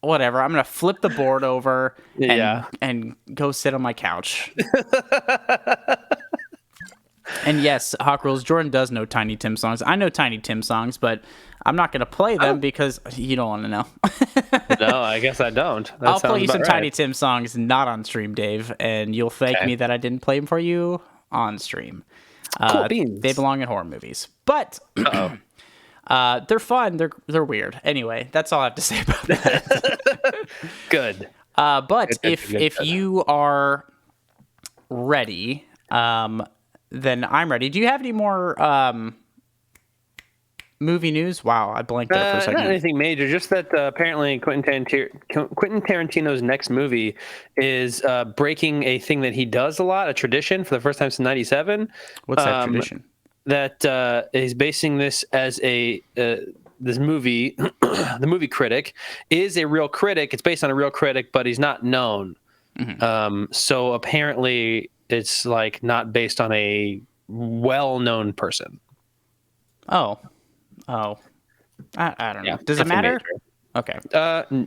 whatever. I'm going to flip the board over and go sit on my couch. And yes, Hawk Rules, Jordan does know Tiny Tim songs. I know Tiny Tim songs, but I'm not going to play them because you don't want to know. No, I guess I don't. I'll play you some Tiny Tim songs not on stream, Dave, and you'll thank me that I didn't play them for you on stream. Cool beans. They belong in horror movies. But they're fun. They're weird. Anyway, that's all I have to say about that. Good. But if you are ready, then I'm ready. Do you have any more movie news? Wow, I blanked there for a second. Not anything major, just that apparently Quentin Tarantino's next movie is breaking a thing that he does a lot, a tradition for the first time since '97. What's that tradition? That he's basing this as this movie, the movie critic is a real critic. It's based on a real critic, but he's not known. Mm-hmm. So apparently it's like not based on a well-known person. Oh, I don't know. Does it matter? Okay.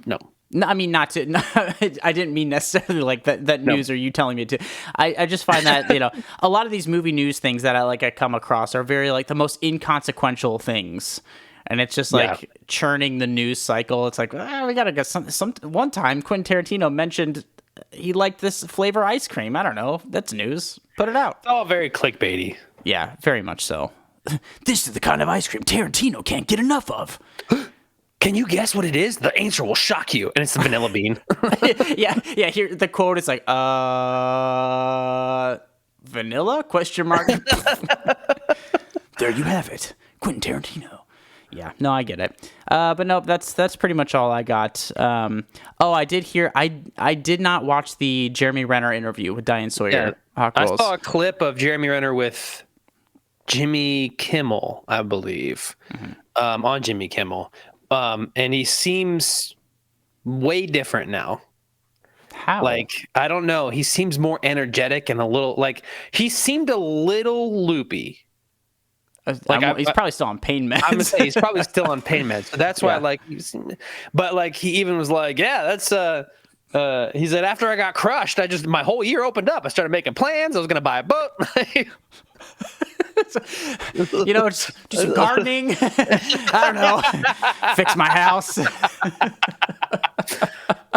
No. No, I mean, not to. No, I didn't mean necessarily like that news or you telling me to. I just find that a lot of these movie news things that I come across are very like the most inconsequential things, and it's just like churning the news cycle. It's like we gotta get some. One time, Quentin Tarantino mentioned he liked this flavor ice cream. I don't know. That's news. Put it out. It's all very clickbaity. Yeah, very much so. This is the kind of ice cream Tarantino can't get enough of. Can you guess what it is? The answer will shock you. And it's the vanilla bean. yeah. Here, the quote is like, vanilla? Question mark. There you have it. Quentin Tarantino. Yeah, no, I get it. But no, that's pretty much all I got. I did hear, I did not watch the Jeremy Renner interview with Diane Sawyer. Yeah, I saw a clip of Jeremy Renner with Jimmy Kimmel, I believe, on Jimmy Kimmel. And he seems way different now. How? Like, I don't know. He seems more energetic and a little like he seemed a little loopy. Like he's probably still on pain meds. I'm gonna say he's probably still on pain meds. So that's why but like he even was like, yeah, that's he said after I got crushed, my whole year opened up. I started making plans. I was gonna buy a boat. Just gardening. I don't know. Fix my house.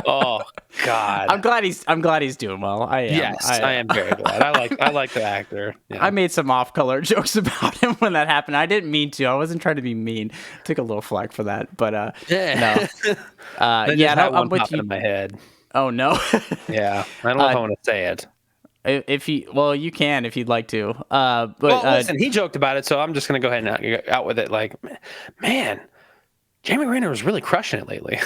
Oh God! I'm glad he's doing well. I am. Yes, I am very glad. I like the actor. Yeah. I made some off-color jokes about him when that happened. I didn't mean to. I wasn't trying to be mean. Took a little flack for that, but no. I'm with you. In my head. Oh no. Yeah, I don't know if I want to say it. You can if you'd like to. Listen, he joked about it, so I'm just gonna go ahead and get out with it. Like, man, Jeremy Renner was really crushing it lately.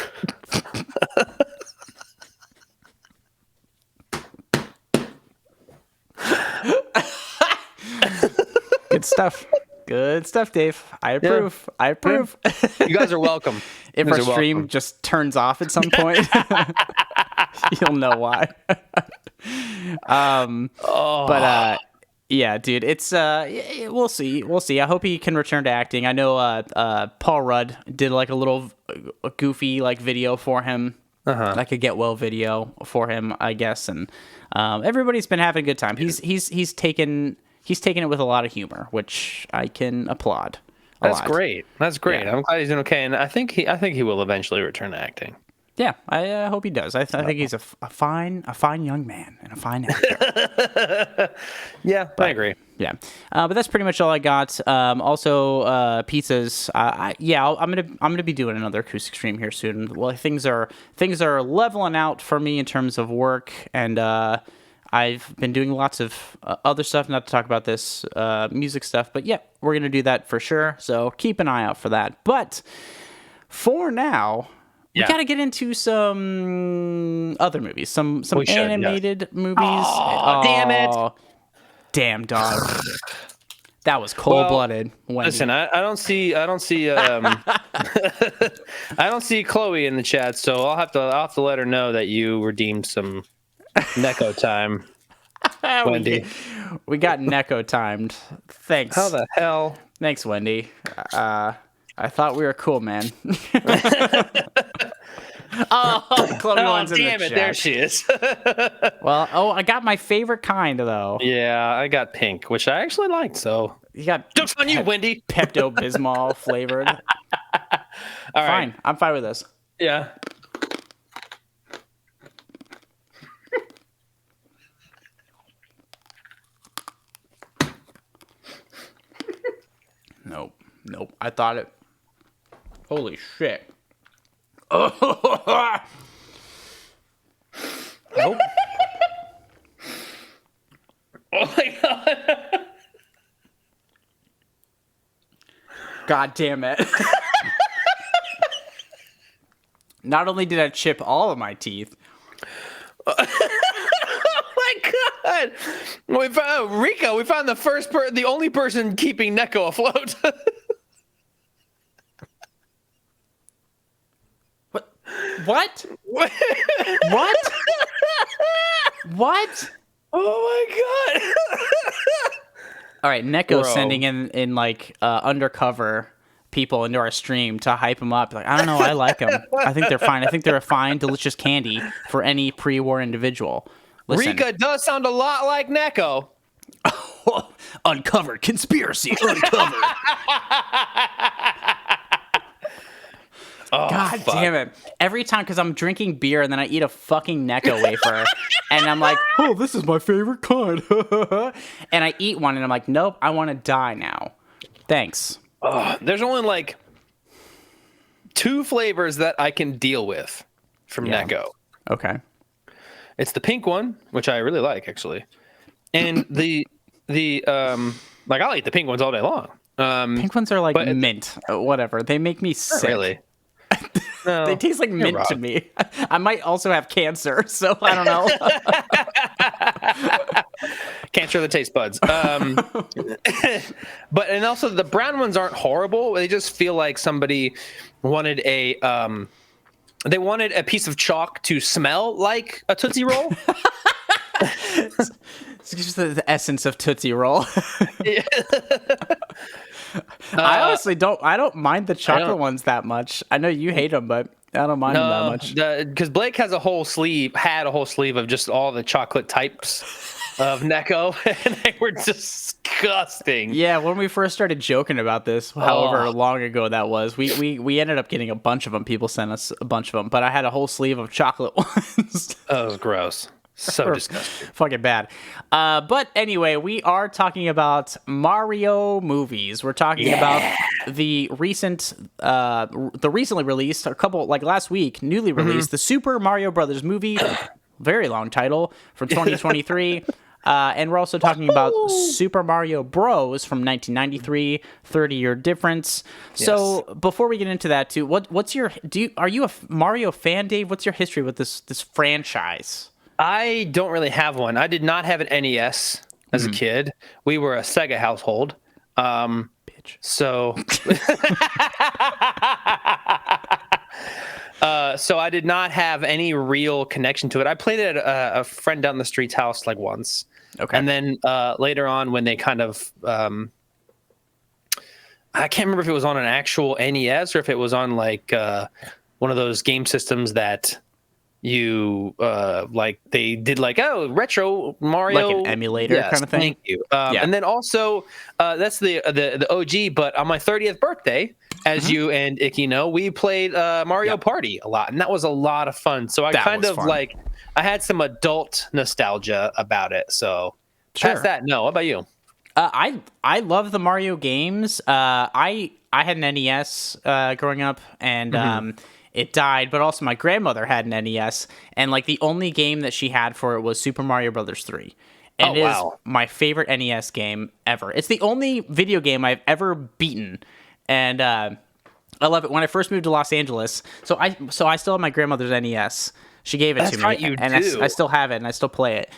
Good stuff, Dave. I approve. Yeah. I approve. You guys are welcome. If our stream just turns off at some point, you'll know why. Yeah, dude, it's we'll see. I hope he can return to acting. I know Paul Rudd did like a little goofy like video for him, like a get well video for him, I guess, and everybody's been having a good time. He's taken it with a lot of humor, which I can applaud. That's great. Yeah. I'm glad he's doing okay, and I think he will eventually return to acting. Yeah, I hope he does. I think he's a fine young man and a fine actor. Yeah, I agree. Yeah, but that's pretty much all I got. Also, pizzas. I'm gonna be doing another acoustic stream here soon. Well, things are leveling out for me in terms of work, and I've been doing lots of other stuff. Not to talk about this music stuff, but yeah, we're gonna do that for sure. So keep an eye out for that. But for now. We got to get into some other movies, some animated movies. Oh, damn it. Damn, dog. That was cold-blooded. Well, listen, I don't see I don't see Chloe in the chat, so I'll have to let her know that you redeemed some Neko time. Wendy. We got Neko timed. Thanks. How the hell? Thanks, Wendy. I thought we were cool, man. Oh, Chloe Oh, one's in damn the it! chat. There she is. Well, I got my favorite kind though. Yeah, I got pink, which I actually liked. So You got jokes on you, Wendy. Pepto-Bismol flavored. All right. Fine, I'm fine with this. Yeah. Nope. I thought it. Holy shit. Oh. Nope. Oh my god. God damn it. Not only did I chip all of my teeth. Oh my god. We found Rico. We found the only person keeping Neko afloat. What? What? What? What? Oh my god. All right, Neko Bro. sending in like undercover people into our stream to hype them up. Like, I don't know, I like them. I think they're fine. I think they're a fine, delicious candy for any pre-war individual. Listen. Rika does sound a lot like Neko. Uncovered conspiracy. Uncovered. Oh, God fuck. damn it. Every time, because I'm drinking beer and then I eat a fucking Necco wafer. And I'm like, oh, this is my favorite kind. And I eat one and I'm like, nope, I want to die now. Thanks. There's only like 2 flavors that I can deal with from Necco. Okay. It's the pink one, which I really like actually. And the like I'll eat the pink ones all day long. Pink ones are like mint. Whatever. They make me Not sick. really. No, They taste like mint to wrong. me. I might also have cancer, so I don't know. Can't share the taste buds. But and also the brown ones aren't horrible. They just feel like somebody wanted a they wanted a piece of chalk to smell like a Tootsie Roll. It's just the essence of Tootsie Roll. I honestly don't mind the chocolate ones that much. I know you hate them, but I don't mind them that much. Because Blake had a whole sleeve of just all the chocolate types of Necco, and they were disgusting. Yeah, when we first started joking about this, however long ago that was, we ended up getting a bunch of them. People sent us a bunch of them, but I had a whole sleeve of chocolate ones. Oh, it was gross. So disgusting. Fucking bad. But anyway, we are talking about Mario movies. We're talking about the recently released, a couple, like last week, newly released, the Super Mario Brothers movie. Very long title, from 2023. And we're also talking about Super Mario Bros. From 1993, 30-year difference. Yes. So before we get into that, too, are you a Mario fan, Dave? What's your history with this franchise? I don't really have one. I did not have an NES as a kid. We were a Sega household. Bitch. So, so I did not have any real connection to it. I played it at a friend down the street's house like once. Okay. And then later on, when they kind of, I can't remember if it was on an actual NES or if it was on like one of those game systems that you like they did like retro Mario, like an emulator kind of thing. Thank you. And then also that's the OG. But on my 30th birthday, as you and Icky know, we played Mario Party a lot, and that was a lot of fun. So I kind of like I had some adult nostalgia about it. So past that, no. What about you? I love the Mario games. I had an NES growing up, and it died, but also my grandmother had an NES, and like the only game that she had for it was Super Mario Brothers 3. And it is my favorite NES game ever. It's the only video game I've ever beaten, and I love it. When I first moved to Los Angeles, so I still have my grandmother's NES. She gave it to me, and I still have it, and I still play it.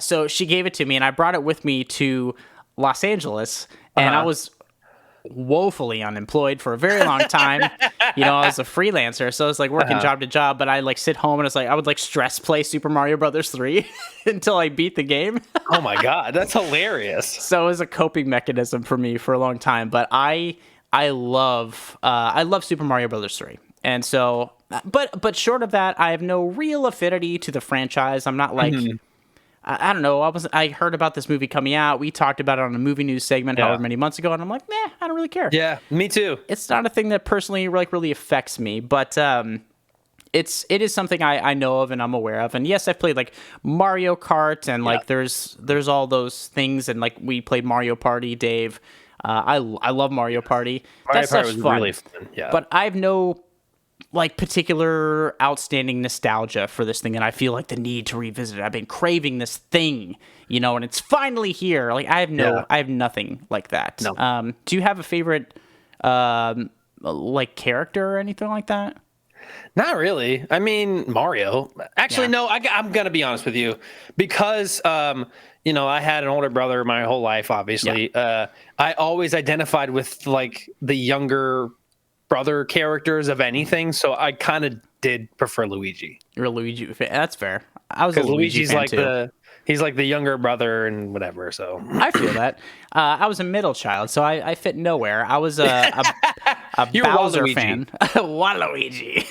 So she gave it to me, and I brought it with me to Los Angeles, and I was woefully unemployed for a very long time. I was a freelancer, so I was like working job to job, but I like sit home and it's like I would like stress play Super Mario Brothers 3 until I beat the game. Oh my god, that's hilarious. So it was a coping mechanism for me for a long time, but I love Super Mario Brothers 3. And so, but short of that, I have no real affinity to the franchise. I'm not like, I don't know. I heard about this movie coming out. We talked about it on a movie news segment however many months ago, and I'm like, I don't really care. Yeah, me too. It's not a thing that personally really affects me, but it is something I know of and I'm aware of. And yes, I've played like Mario Kart and like there's all those things, and like we played Mario Party, Dave. I love Mario Party. Mario Party was really fun. Yeah. But I have no like particular outstanding nostalgia for this thing, and I feel like the need to revisit it. I've been craving this thing, and it's finally here. Like I have nothing like that. No. Do you have a favorite like character or anything like that? Not really. I mean, Mario. Actually, no. I'm gonna be honest with you, because I had an older brother my whole life. Obviously, I always identified with like the younger brother characters of anything, so I kind of did prefer Luigi. You're a Luigi fan. That's fair. I was a Luigi Luigi's fan like too. He's like the younger brother and whatever. So I feel that. I was a middle child, so I fit nowhere. I was a You're Bowser Waluigi. fan. Waluigi.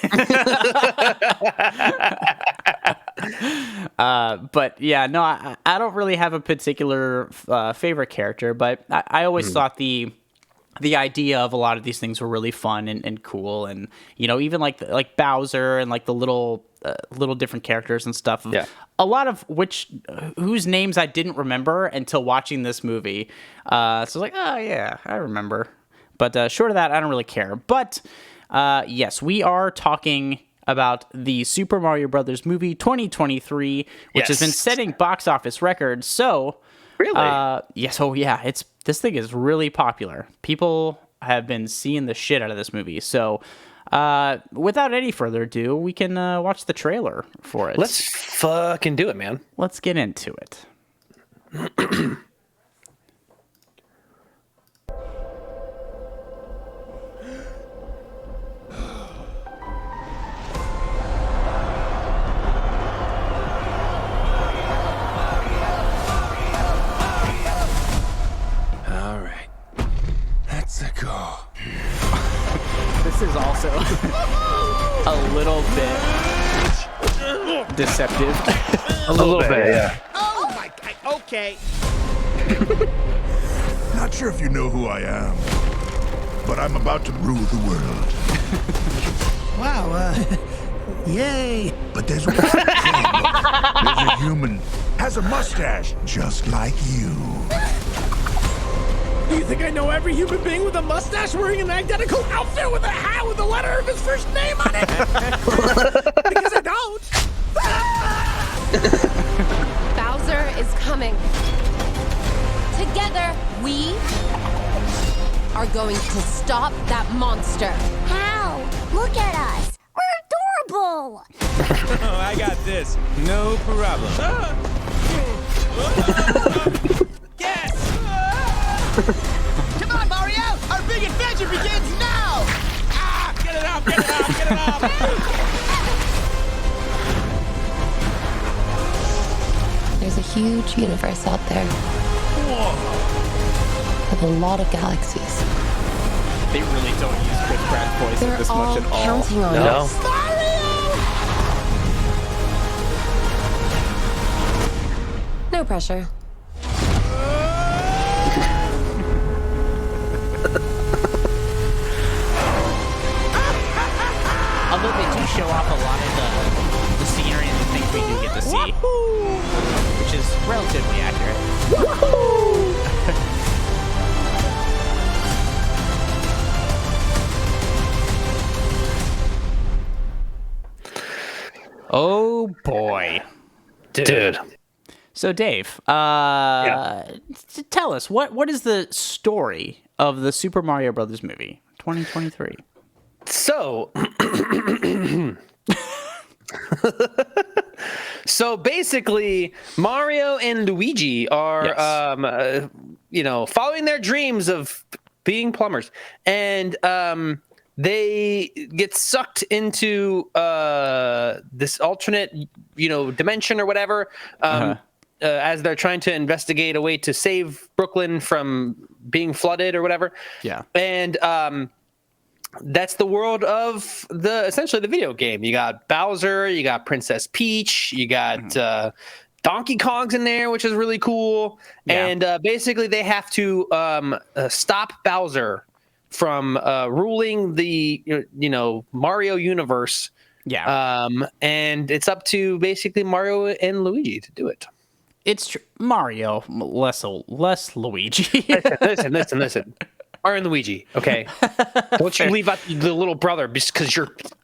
But yeah, no, I don't really have a particular favorite character, but I always thought the idea of a lot of these things were really fun and cool, and even like Bowser and like the little different characters and stuff. Yeah. A lot of whose names I didn't remember until watching this movie. So I was like, oh yeah, I remember. But short of that, I don't really care. But yes, we are talking about the Super Mario Brothers movie 2023, which has been setting box office records. So really, yes, oh yeah, this thing is really popular. People have been seeing the shit out of this movie. So without any further ado, we can watch the trailer for it. let's fucking do it, man. Let's get into it. All right, let's go. This is also a little bit deceptive. A little bit, yeah. Oh my God. Okay. Not sure if you know who I am, but I'm about to rule the world. Wow. Yay. But there's one problem. There's a human, has a mustache, just like you. Do you think I know every human being with a mustache wearing an identical outfit with a hat with the letter of his first name on it? Because I don't. Bowser is coming. Together, we are going to stop that monster. How? Look at us. We're adorable. Oh, I got this. No problem. Yes. Come on, Mario. Our big adventure begins now. Ah, get it off, get it off, get it off. There's a huge universe out there. With a lot of galaxies. They really don't use Chris Pratt's voice They're this all much at all. counting on No. us. No pressure. Although they do show off a lot of the scenery and the things we do get to see, which is relatively accurate. Oh boy. Dude. So Dave, tell us what is the story of the Super Mario Brothers movie 2023? So, so basically, Mario and Luigi are, following their dreams of being plumbers, and they get sucked into this alternate, dimension or whatever. As they're trying to investigate a way to save Brooklyn from being flooded or whatever. Yeah. And that's the world of essentially the video game. You got Bowser, you got Princess Peach, you got Donkey Kong's in there, which is really cool. Yeah. And basically, they have to stop Bowser from ruling the Mario universe. Yeah. And it's up to basically Mario and Luigi to do it. It's Mario, less Luigi. Listen. Mario and Luigi, okay? Don't you leave out the little brother because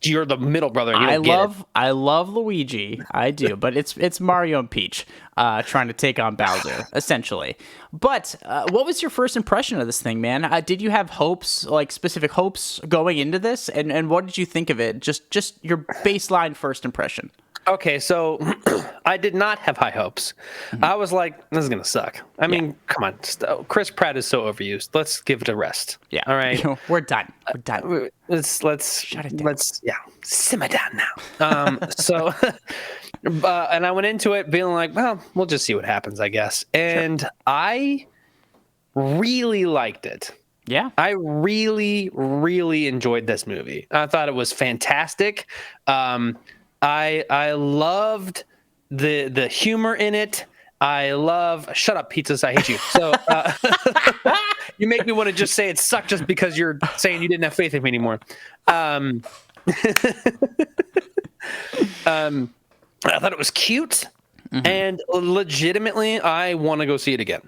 you're the middle brother. And you don't I love Luigi, I do, but it's Mario and Peach trying to take on Bowser, essentially. But what was your first impression of this thing, man? Did you have hopes, like specific hopes, going into this, and what did you think of it? Just your baseline first impression. Okay, so I did not have high hopes. I was like, this is going to suck. I mean, come on. Chris Pratt is so overused. Let's give it a rest. Yeah. All right. We're done. Let's Shut it down. simmer down now. So, and I went into it feeling like, well, we'll just see what happens, I guess. And I really liked it. Yeah. I really, really enjoyed this movie. I thought it was fantastic. I loved the humor in it. Shut up, pizzas. I hate you. So you make me want to just say it sucked just because you're saying you didn't have faith in me anymore. I thought it was cute, and legitimately, I want to go see it again.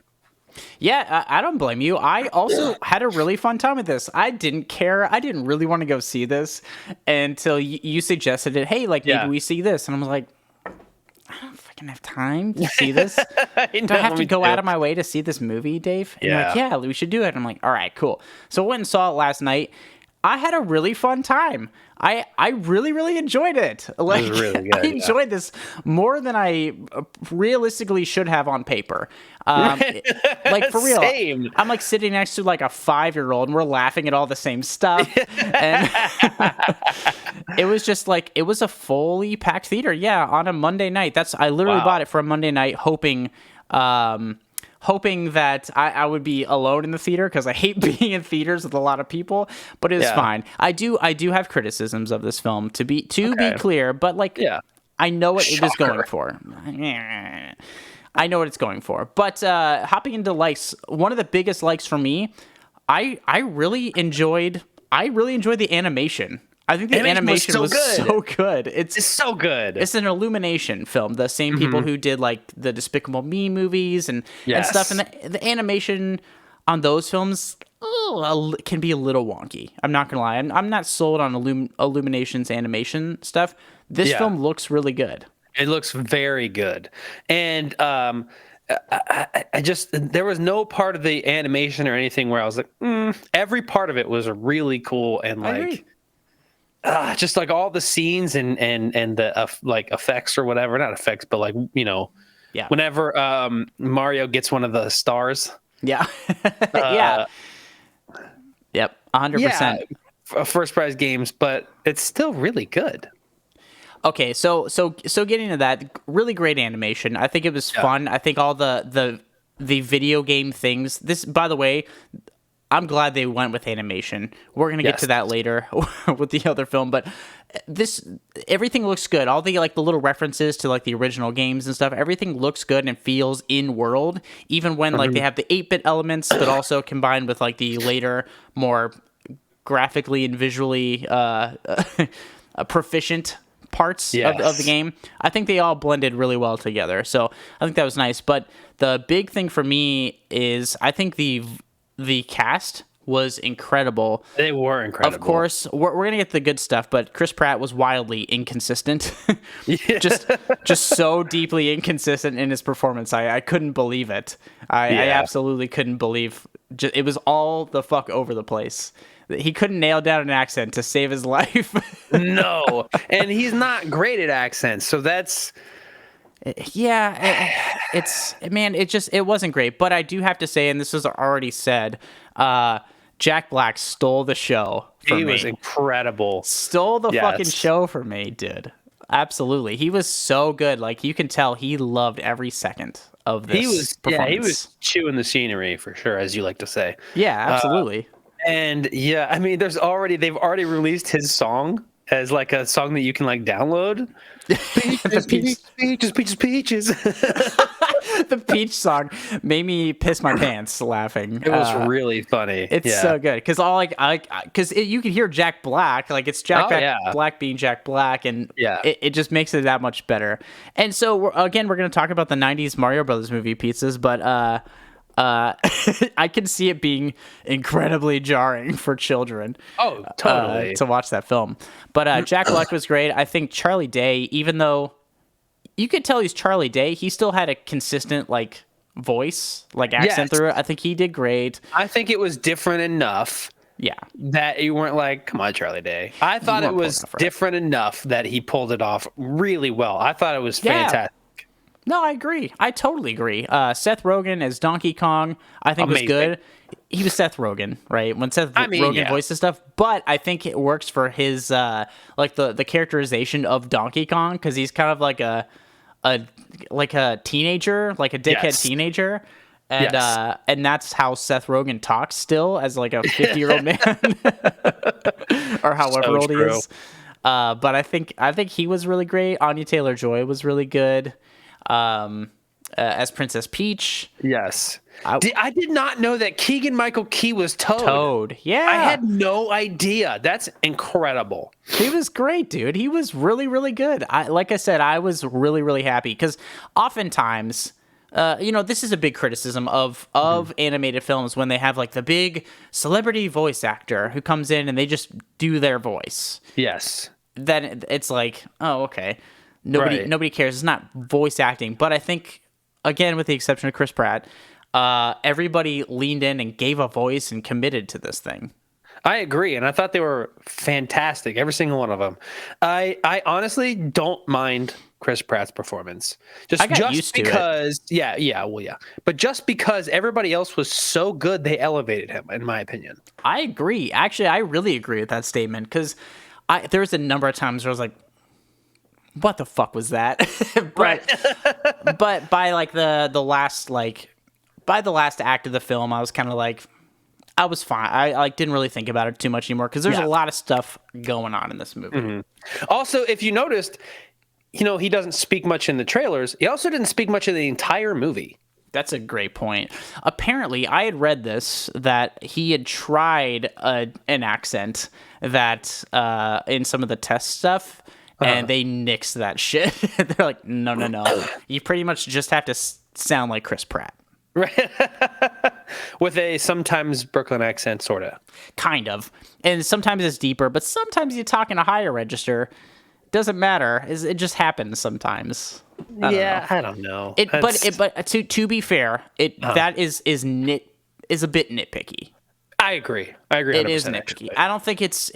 Yeah, I don't blame you. I also had a really fun time with this. I didn't care. I didn't really want to go see this until you suggested it. Hey, like, maybe we see this. And I was like, I don't fucking have time to see this. Do I have to go out of my way to see this movie, Dave? And you're like, yeah, we should do it. I'm like, all right, cool. So I went and saw it last night. I had a really fun time. I really, really enjoyed it. Like, It was really good, I enjoyed this more than I realistically should have on paper. Like, for real. Same. I'm like sitting next to like a 5-year-old and we're laughing at all the same stuff. And it was just like, it was a fully packed theater. Yeah, on a Monday night. I literally bought it for a Monday night, hoping that I would be alone in the theater because I hate being in theaters with a lot of people, but it's fine. I do have criticisms of this film to be clear, but like, I know what it is going for. I know what it's going for. But hopping into likes, one of the biggest likes for me, I really enjoyed the animation. I think the animation was so good. It's so good. It's an Illumination film. The same people who did like the Despicable Me movies and stuff. And the animation on those films can be a little wonky. I'm not gonna lie. I'm not sold on Illumination's animation stuff. This film looks really good. It looks very good, and I just there was no part of the animation or anything where I was like, every part of it was really cool and like. Just like all the scenes and the like effects or whatever, not effects, but like, whenever Mario gets one of the stars. Yeah. Yeah. Yep. 100%. Yeah, first prize games, but it's still really good. Okay. So getting to that, really great animation. I think it was fun. I think all the video game things, this, by the way, I'm glad they went with animation. We're going to get to that later with the other film, but everything looks good. All the like the little references to like the original games and stuff, everything looks good and feels in world, even when like they have the 8-bit elements, but also combined with like the later, more graphically and visually proficient parts of the game. I think they all blended really well together. So I think that was nice. But the big thing for me is I think the cast was incredible. They were incredible. Of course, we're going to get the good stuff, but Chris Pratt was wildly inconsistent. just so deeply inconsistent in his performance. I couldn't believe it. I absolutely couldn't believe. It was all the fuck over the place. He couldn't nail down an accent to save his life. No, and he's not great at accents, so that's... Yeah, it wasn't great. But I do have to say, and this was already said, Jack Black stole the show for me. He was incredible. Stole the fucking show for me, dude. Absolutely. He was so good. Like, you can tell he loved every second of this performance. Yeah, he was chewing the scenery, for sure, as you like to say. Yeah, absolutely. And yeah, I mean, they've already released his song as like a song that you can like download. Peaches. The Peach song made me piss my pants laughing. It was really funny. It's so good because you can hear Jack Black, like it's Black being Jack Black, and it just makes it that much better. And so we're going to talk about the '90s Mario Brothers movie pizzas, but I can see it being incredibly jarring for children. Oh, totally. To watch that film. But Jack Black was great. I think Charlie Day, even though you could tell he's Charlie Day, he still had a consistent like voice, like accent through it. I think he did great. I think it was different enough. Yeah. That you weren't like, come on, Charlie Day. I thought it was different enough that he pulled it off really well. I thought it was fantastic. No, I agree. I totally agree. Seth Rogen as Donkey Kong, I think was good. He was Seth Rogen, right? When Rogen voices stuff, but I think it works for his like the characterization of Donkey Kong because he's kind of like a teenager, like a dickhead teenager. And that's how Seth Rogen talks still as like a 50-year-old man or however old he is. But I think he was really great. Anya Taylor-Joy was really good as Princess Peach. Yes. I did not know that Keegan-Michael Key was Toad. Yeah. I had no idea. That's incredible. He was great, dude. He was really, really good. Like I said, I was really, really happy because oftentimes, this is a big criticism of animated films when they have like the big celebrity voice actor who comes in and they just do their voice. Yes. Then it's like, oh, okay. Nobody cares. It's not voice acting. But I think, again, with the exception of Chris Pratt, everybody leaned in and gave a voice and committed to this thing. I agree, and I thought they were fantastic, every single one of them. I honestly don't mind Chris Pratt's performance. Just used because, to it. But just because everybody else was so good, they elevated him, in my opinion. I agree. Actually, I really agree with that statement because there's a number of times where I was like, what the fuck was that? but by like the last act of the film, I was kind of like, I was fine. I like didn't really think about it too much anymore because there's a lot of stuff going on in this movie. Mm-hmm. Also, if you noticed, he doesn't speak much in the trailers. He also didn't speak much in the entire movie. That's a great point. Apparently, I had read this that he had tried an accent that in some of the test stuff. And they nixed that shit. They're like, no. You pretty much just have to sound like Chris Pratt. Right. With a sometimes Brooklyn accent, sort of. Kind of. And sometimes it's deeper, but sometimes you talk in a higher register. Doesn't matter. It just happens sometimes. I don't know. But to be fair, that is a bit nitpicky. I agree. 100%, it is nitpicky. Actually. I don't think it's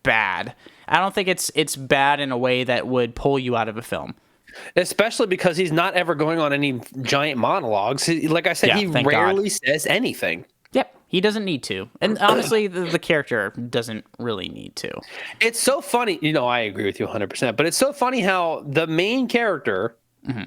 bad. I don't think it's bad in a way that would pull you out of a film. Especially because he's not ever going on any giant monologues. Like I said, he rarely says anything. Yep, he doesn't need to. And honestly, the character doesn't really need to. It's so funny. I agree with you 100%. But it's so funny how the main character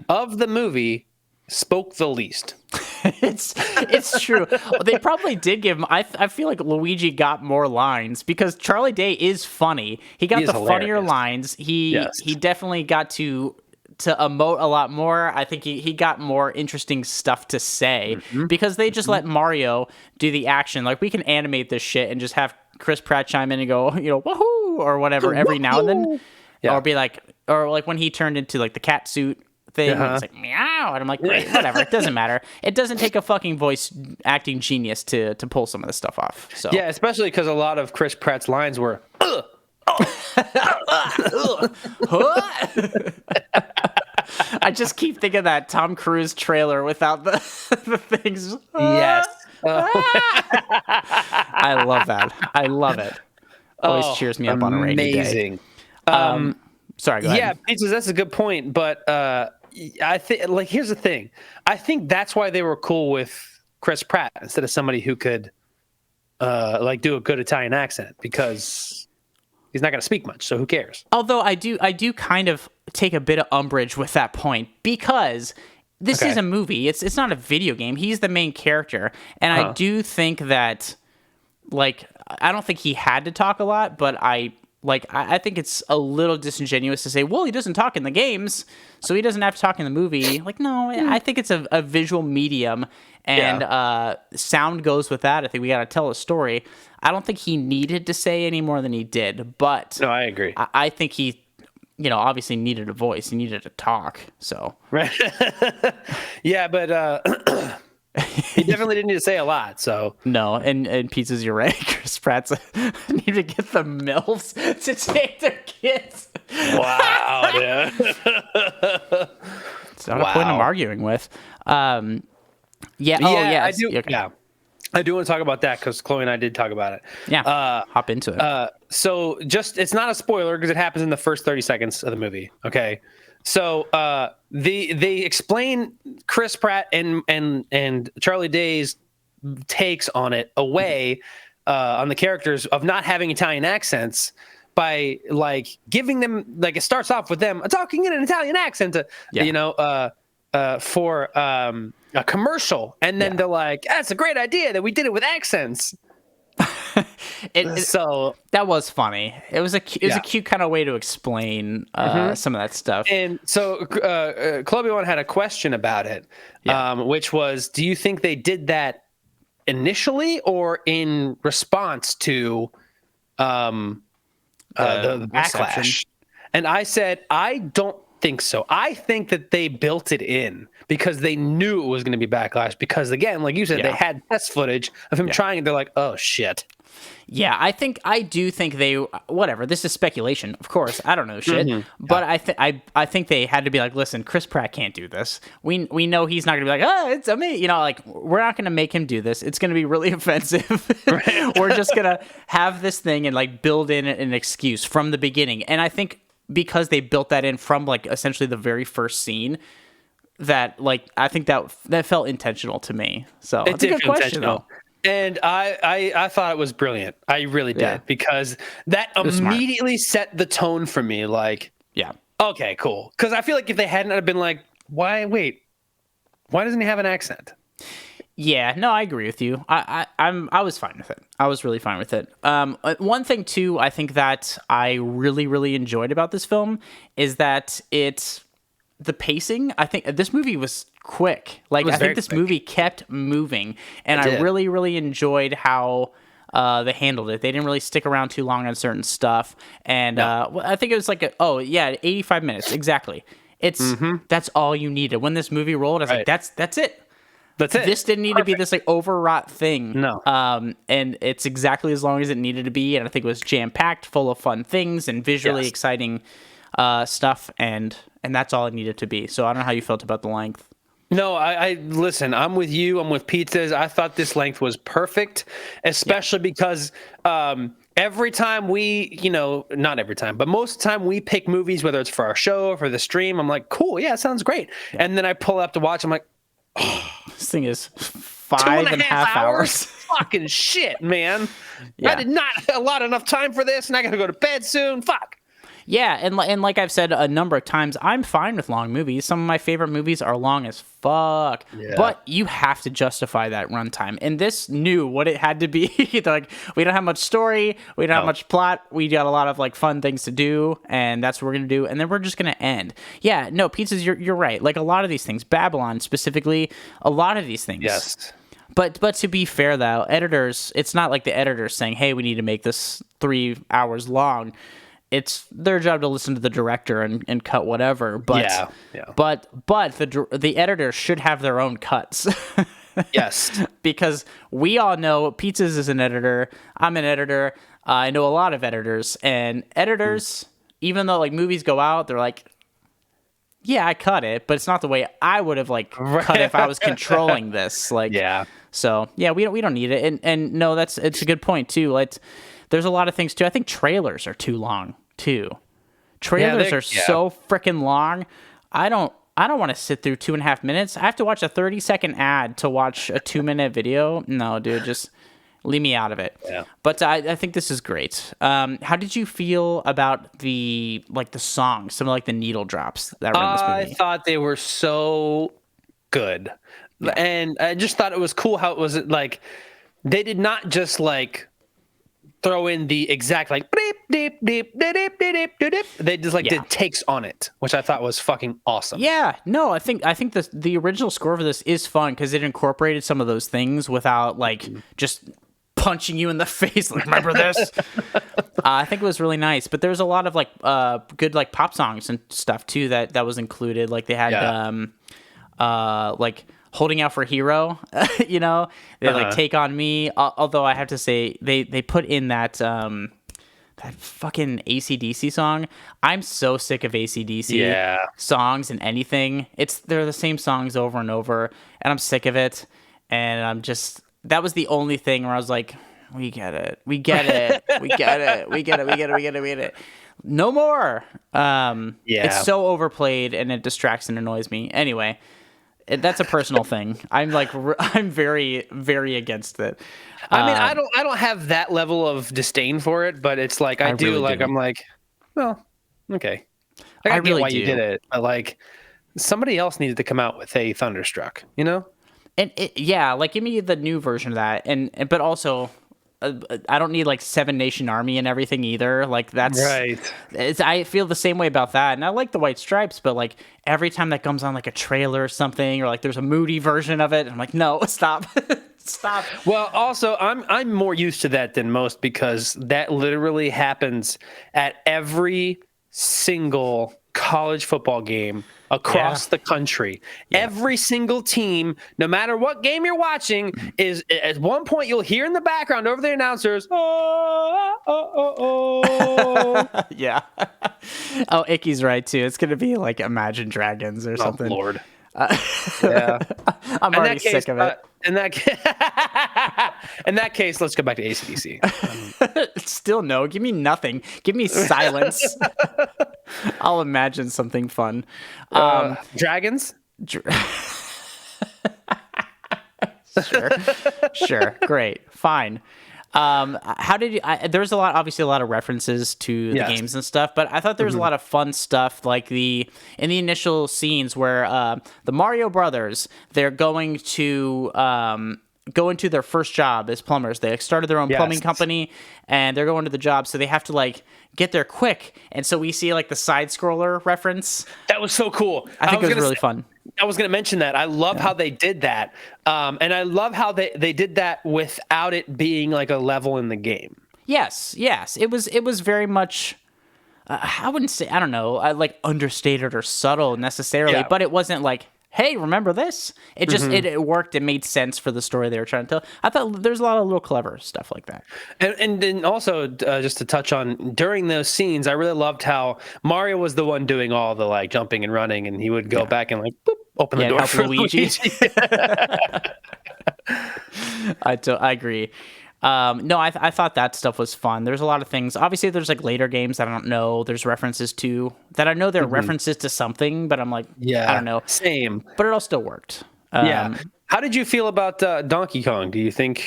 of the movie spoke the least. It's true. They probably did give him. I feel like Luigi got more lines because Charlie Day is funny. He got the funnier lines. He definitely got to emote a lot more. I think he got more interesting stuff to say because they just let Mario do the action. Like we can animate this shit and just have Chris Pratt chime in and go, woohoo or whatever every now and then, or be like, or like when he turned into like the cat suit thing. It's like meow, and I'm like, great, whatever. It doesn't matter. It doesn't take a fucking voice acting genius to pull some of this stuff off. So yeah, especially because a lot of Chris Pratt's lines were. I just keep thinking of that Tom Cruise trailer without the things. Yes. I love that. I love it. Always cheers me up on a rainy day. Sorry, go ahead. Yeah, pizzas, that's a good point. But I think, like, here's the thing. I think that's why they were cool with Chris Pratt instead of somebody who could, do a good Italian accent because he's not going to speak much. So who cares? Although I do kind of take a bit of umbrage with that point because this is a movie. It's not a video game. He's the main character, and I do think that like, I don't think he had to talk a lot, but I think it's a little disingenuous to say, well, he doesn't talk in the games, so he doesn't have to talk in the movie. Like, no, I think it's a visual medium, and sound goes with that. I think we got to tell a story. I don't think he needed to say any more than he did, but No, I agree. I think he, obviously needed a voice. He needed to talk, so. Right. Yeah, but he definitely didn't need to say a lot, so. No, and Pizzas, you're right. Chris Pratt's need to get the MILFs to take their kids. Wow, dude. It's not a point I'm arguing with. Yeah. I do. Okay. Yeah, I do want to talk about that because Chloe and I did talk about it. Yeah. Hop into it. So it's not a spoiler because it happens in the first 30 seconds of the movie. Okay. So they explain Chris Pratt and Charlie Day's takes on it away on the characters of not having Italian accents by like giving them, like, it starts off with them talking in an Italian accent for a commercial, and then they're like, that's a great idea that we did it with accents. So that was funny. It was a cute kind of way to explain some of that stuff. And so Chloe One had a question about it, which was, do you think they did that initially or in response to the backlash? And I said, I don't think so. I think that they built it in because they knew it was going to be backlash, because, again, like you said, they had test footage of him trying, and they're like, oh shit. Yeah, I do think they, whatever, this is speculation, of course, I don't know shit, but I think they had to be like, listen, Chris Pratt can't do this. We know he's not going to be like, oh, it's me, like, we're not going to make him do this. It's going to be really offensive. We're just going to have this thing and, like, build in an excuse from the beginning. And I think because they built that in from, like, essentially the very first scene, that, like, I think that felt intentional to me. So it's a good question, though. And I thought it was brilliant. I really did, because that immediately set the tone for me. Like, okay, cool. Because I feel like if they hadn't, I'd have been like, why doesn't he have an accent? Yeah, no, I agree with you. I was fine with it. I was really fine with it. One thing too, I think that I really, really enjoyed about this film is that the pacing. I think this movie was quick. Like, I think this movie kept moving, and I really, really enjoyed how they handled it. They didn't really stick around too long on certain stuff, and I think it was like 85 minutes exactly. That's all you needed when this movie rolled. I was like, that's it. That's it. This didn't need to be this, like, overwrought thing. No. And it's exactly as long as it needed to be, and I think it was jam packed, full of fun things and visually exciting stuff, and that's all it needed to be. So I don't know how you felt about the length. No, I listen, I'm with you. I'm with Pizzas. I thought this length was perfect, especially because every time we, not every time, but most of the time we pick movies, whether it's for our show or for the stream, I'm like, cool, yeah, sounds great. Yeah. And then I pull up to watch, I'm like, this thing is 5.5 hours. Fucking shit, man. I did not allot enough time for this, and I got to go to bed soon. Fuck. Yeah, and like I've said a number of times, I'm fine with long movies. Some of my favorite movies are long as fuck, but you have to justify that runtime. And this knew what it had to be. Like, we don't have much story, we don't have much plot, we got a lot of, like, fun things to do, and that's what we're gonna do. And then we're just gonna end. Yeah, no, Pizzas, you're right. Like, a lot of these things, Babylon specifically, a lot of these things. Yes. But to be fair, though, editors, it's not like the editors saying, hey, we need to make this 3 hours long. It's their job to listen to the director and cut whatever. But but the editor should have their own cuts. Yes. Because we all know Pizzas is an editor. I'm an editor. I know a lot of editors. And editors, even though, like, movies go out, they're like, yeah, I cut it, but it's not the way I would have, like, cut if I was controlling this. Like, so yeah, we don't need it. And no, it's a good point too. There's a lot of things too. I think trailers are too long too. Trailers are so freaking long. I don't want to sit through 2.5 minutes. I have to watch a 30-second ad to watch a 2-minute video. No, dude, just leave me out of it. Yeah. But I think this is great. How did you feel about the songs, some of, like, the needle drops that were in this movie? I thought they were so good. Yeah. And I just thought it was cool how it was, like, they did not just, like, throw in the exact like beep, beep, beep, beep, beep, beep, beep, beep. They just like did takes on it, which I thought was fucking awesome. Yeah, no, I think the original score for this is fun because it incorporated some of those things without like just punching you in the face. Like, remember this? I think it was really nice. But there's a lot of like good like pop songs and stuff too that was included. Like they had like Holding Out for Hero, you know, they like Take on Me. Although I have to say they put in that that fucking AC/DC song. I'm so sick of AC/DC songs and anything. They're the same songs over and over, and I'm sick of it. And I'm just, that was the only thing where I was like, we get it, we get it, we get it, we get it, we get it, we get it, we get it. No more. It's so overplayed and it distracts and annoys me. Anyway. That's a personal thing. I'm very, very against it. I mean, I don't have that level of disdain for it, but it's like I do. Really like do. I'm like, well, okay. I really get why you did it, but like somebody else needed to come out with a Thunderstruck, you know? And like give me the new version of that, but also. I don't need like Seven Nation Army and everything either. Like that's right. I feel the same way about that, and I like the White Stripes, but like every time that comes on like a trailer or something, or like there's a moody version of it, I'm like, no, stop, stop. Well, also I'm more used to that than most because that literally happens at every single college football game across the country. Every single team, no matter what game you're watching, is at one point you'll hear in the background over the announcers, yeah. Oh, Icky's right too. It's gonna be like Imagine Dragons or something. Oh, Lord. Yeah. I'm already sick of it. In that case, let's go back to AC/DC. Still no. Give me nothing. Give me silence. I'll imagine something fun. Dragons? Sure. Great. Fine. How did you? There's obviously a lot of references to the games and stuff, but I thought there was a lot of fun stuff, like in the initial scenes where the Mario Brothers, they're going to go into their first job as plumbers. They started their own plumbing company, and they're going to the job, so they have to like get there quick. And so we see like the side scroller reference. That was so cool. I think it was really fun. I was going to mention that. I love how they did that. And I love how they did that without it being like a level in the game. Yes. It was very much, I wouldn't say, I don't know, like understated or subtle necessarily, but it wasn't like, hey, remember this? It just, it worked. It made sense for the story they were trying to tell. I thought there's a lot of little clever stuff like that. And then also, just to touch on, during those scenes, I really loved how Mario was the one doing all the like jumping and running, and he would go back and like, boop, open the door for Luigi. I agree. No, I thought that stuff was fun. There's a lot of things. Obviously, there's like later games that I don't know. There's references to that I know they're references to something, but I'm like, I don't know. Same. But it all still worked. How did you feel about Donkey Kong? Do you think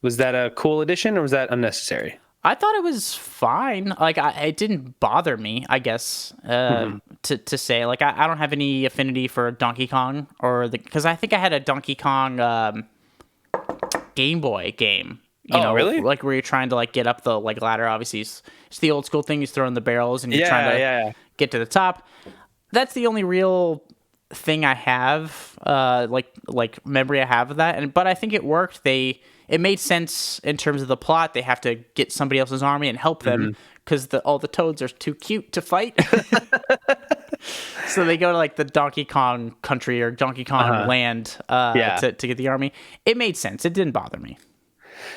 was that a cool addition or was that unnecessary? I thought it was fine. Like it didn't bother me, I guess, to say. Like I don't have any affinity for Donkey Kong because I think I had a Donkey Kong Game Boy game. You know, really? Like where you're trying to like get up the like ladder. Obviously, it's the old school thing. You throw in the barrels and you're trying to get to the top. That's the only real thing I have, like memory I have of that. But I think it worked. It made sense in terms of the plot. They have to get somebody else's army and help them because all the toads are too cute to fight. So they go to like the Donkey Kong country or Donkey Kong land to get the army. It made sense. It didn't bother me.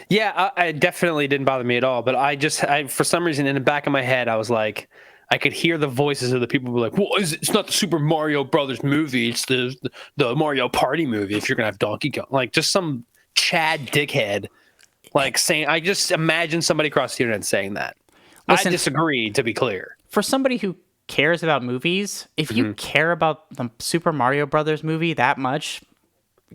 Yeah, I definitely didn't bother me at all. But I for some reason in the back of my head, I was like, I could hear the voices of the people who were like, well, it's not the Super Mario Brothers movie. It's the Mario Party movie if you're going to have Donkey Kong. Like just some Chad dickhead like saying, I just imagine somebody across the internet saying that. Listen, I disagree, to be clear. For somebody who cares about movies, if you care about the Super Mario Brothers movie that much,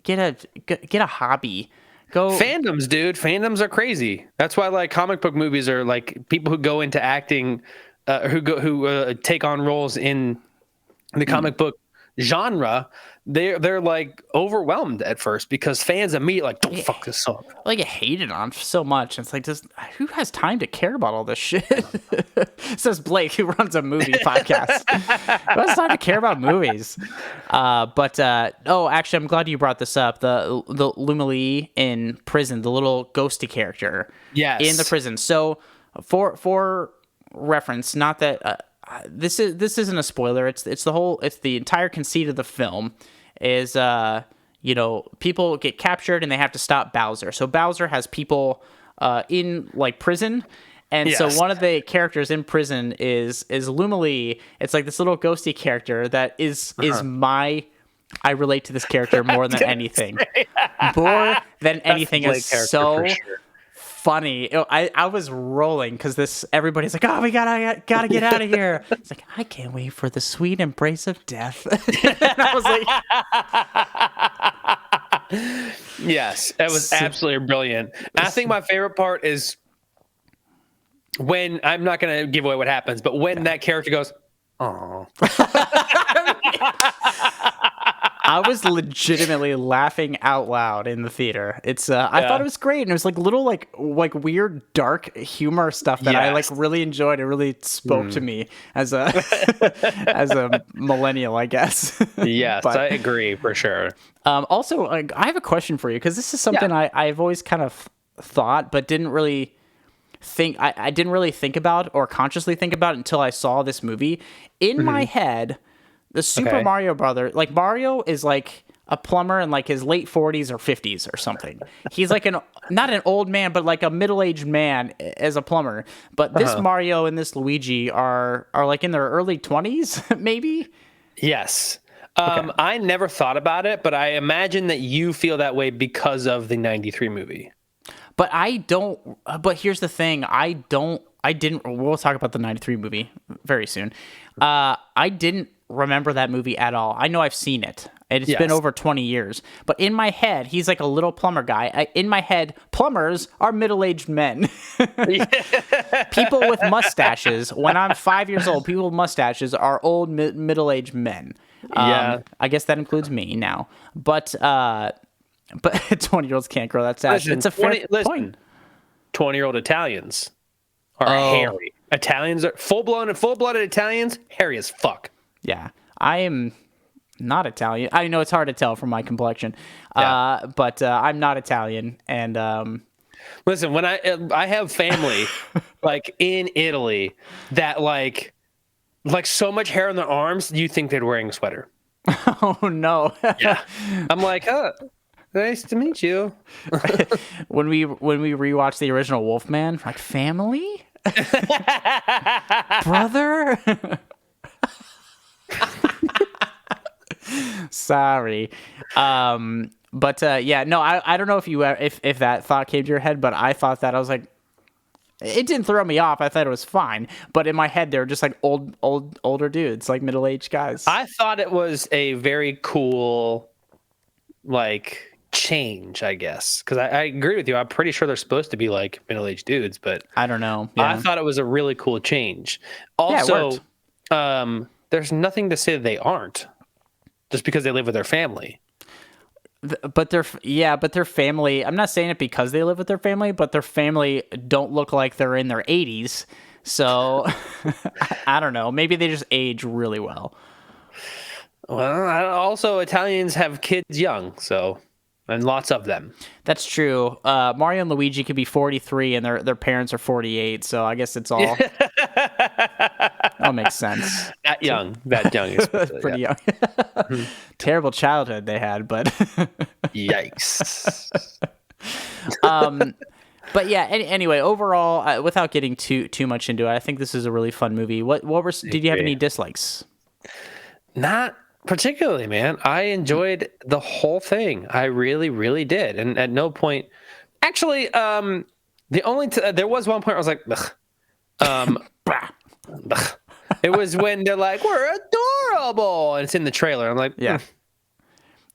get a hobby. Go fandoms, dude. Fandoms are crazy. That's why like comic book movies are like people who go into acting, who take on roles in the comic book genre, they're like overwhelmed at first because fans immediately like, don't fuck this up. Like, I hated on so much. It's like, who has time to care about all this shit? Says Blake, who runs a movie podcast. Who has time to care about movies? Actually, I'm glad you brought this up. The Lumily in prison, the little ghosty character, in the prison. So for reference, not that this isn't a spoiler. It's the entire conceit of the film is people get captured and they have to stop Bowser. So Bowser has people in like prison. And so one of the characters in prison is Lumily. It's like this little ghosty character that is I relate to this character more than anything. More than anything is so funny. I was rolling because everybody's like, oh, we gotta get out of here. It's like, I can't wait for the sweet embrace of death. And I was like, yes, that was absolutely brilliant. And I think my favorite part is when, I'm not gonna give away what happens, but when that character goes, oh. I was legitimately laughing out loud in the theater. It's I thought it was great, and it was like little like weird dark humor stuff that I like really enjoyed. It really spoke to me as a as a millennial, I guess. Yes, but I agree for sure. Also, I have a question for you because this is something I've always kind of thought, but didn't really think I didn't really think about or consciously think about until I saw this movie. In my head, the Super Mario brother, like Mario is like a plumber in like his late 40s or 50s or something. He's like not an old man, but like a middle-aged man as a plumber. But this Mario and this Luigi are like in their early 20s, maybe? Yes. I never thought about it, but I imagine that you feel that way because of the 93 movie. But I don't. But here's the thing. We'll talk about the 93 movie very soon. I didn't remember that movie at all. I know I've seen it. It's been over 20 years. But in my head, he's like a little plumber guy. In my head, plumbers are middle-aged men. People with mustaches. When I'm 5 years old, people with mustaches are old middle-aged men. I guess that includes me now. But 20-year-olds can't grow that stash. It's a fair point. 20-year-old Italians are hairy. Italians are full-blooded Italians, hairy as fuck. Yeah, I am not Italian. I know it's hard to tell from my complexion, but I'm not Italian. And listen, when I have family like in Italy that like so much hair on their arms, you think they're wearing a sweater. Oh no! Yeah, I'm like, nice to meet you. when we rewatched the original Wolfman, like family, brother. Sorry. I don't know if that thought came to your head, but I thought that. I was like, it didn't throw me off. I thought it was fine. But in my head, they were just like older dudes, like middle-aged guys. I thought it was a very cool, like, change, I guess. Because I agree with you. I'm pretty sure they're supposed to be like middle-aged dudes, but I don't know. I thought it was a really cool change. Also, there's nothing to say that they aren't, just because they live with their family. But their family. I'm not saying it because they live with their family, but their family don't look like they're in their 80s. So I don't know. Maybe they just age really well. Well, also Italians have kids young, and lots of them. That's true. Mario and Luigi could be 43 and their parents are 48. So I guess it's all. That makes sense. That young is pretty young. Terrible childhood they had, but yikes. But yeah. Anyway, overall, without getting too much into it, I think this is a really fun movie. Did you have any dislikes? Not particularly, man. I enjoyed the whole thing. I really, really did, and at no point, actually, there was one point where I was like, ugh. It was when they're like, "We're adorable," and it's in the trailer. I'm like, yeah.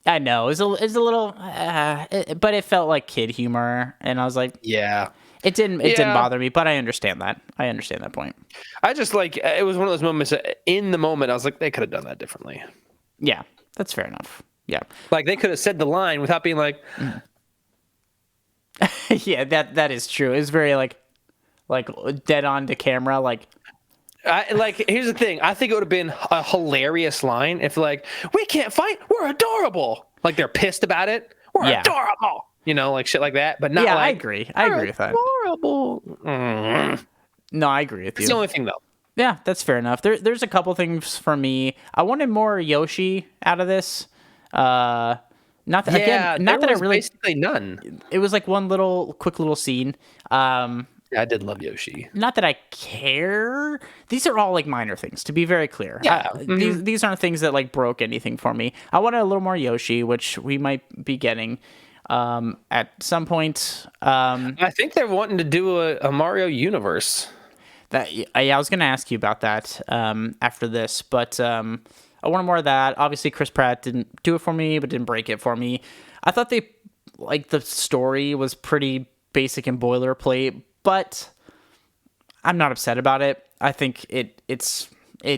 I know it's a little, but it felt like kid humor, and I was like, yeah. It didn't bother me, but I understand that. I understand that point. I just like it was one of those moments. In the moment, I was like, they could have done that differently. Yeah, that's fair enough. Yeah. Like they could have said the line without being like, Yeah, that is true. It's very like dead on to camera. Like, here's the thing. I think it would have been a hilarious line if like, we can't fight, we're adorable. Like they're pissed about it. We're adorable. You know, like shit like that. But not yeah, like, I agree. I agree with that. Adorable. No, I agree with you. It's the only thing though. Yeah, that's fair enough. There's a couple things for me. I wanted more Yoshi out of this. Not that again, not that I really basically none. It was like one quick little scene. I did love Yoshi. Not that I care. These are all like minor things, to be very clear. Yeah. These aren't things that like broke anything for me. I wanted a little more Yoshi, which we might be getting at some point. I think they're wanting to do a Mario universe. I was going to ask you about that after this, but I wanted more of that. Obviously, Chris Pratt didn't do it for me, but didn't break it for me. I thought the story was pretty basic and boilerplate, but I'm not upset about it. I think it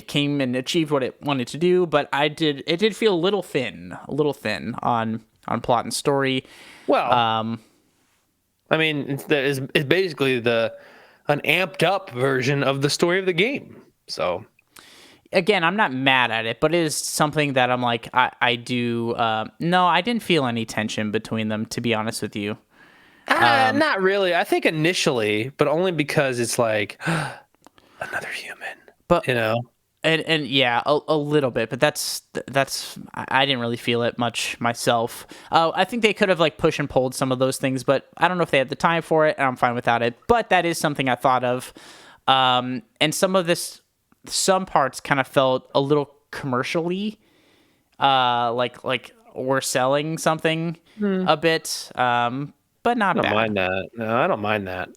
came and achieved what it wanted to do, but it did feel a little thin on plot and story. Well, I mean, it's basically an amped up version of the story of the game. So again, I'm not mad at it, but it is something that I'm like, I do. No, I didn't feel any tension between them, to be honest with you. Not really. I think initially, but only because it's like another human. But you know, and yeah, a little bit. But that's I didn't really feel it much myself. I think they could have like pushed and pulled some of those things, but I don't know if they had the time for it, and I'm fine without it. But that is something I thought of, and some parts kind of felt a little commercially, like we're selling something a bit. But not bad. I don't mind that. No, I don't mind that.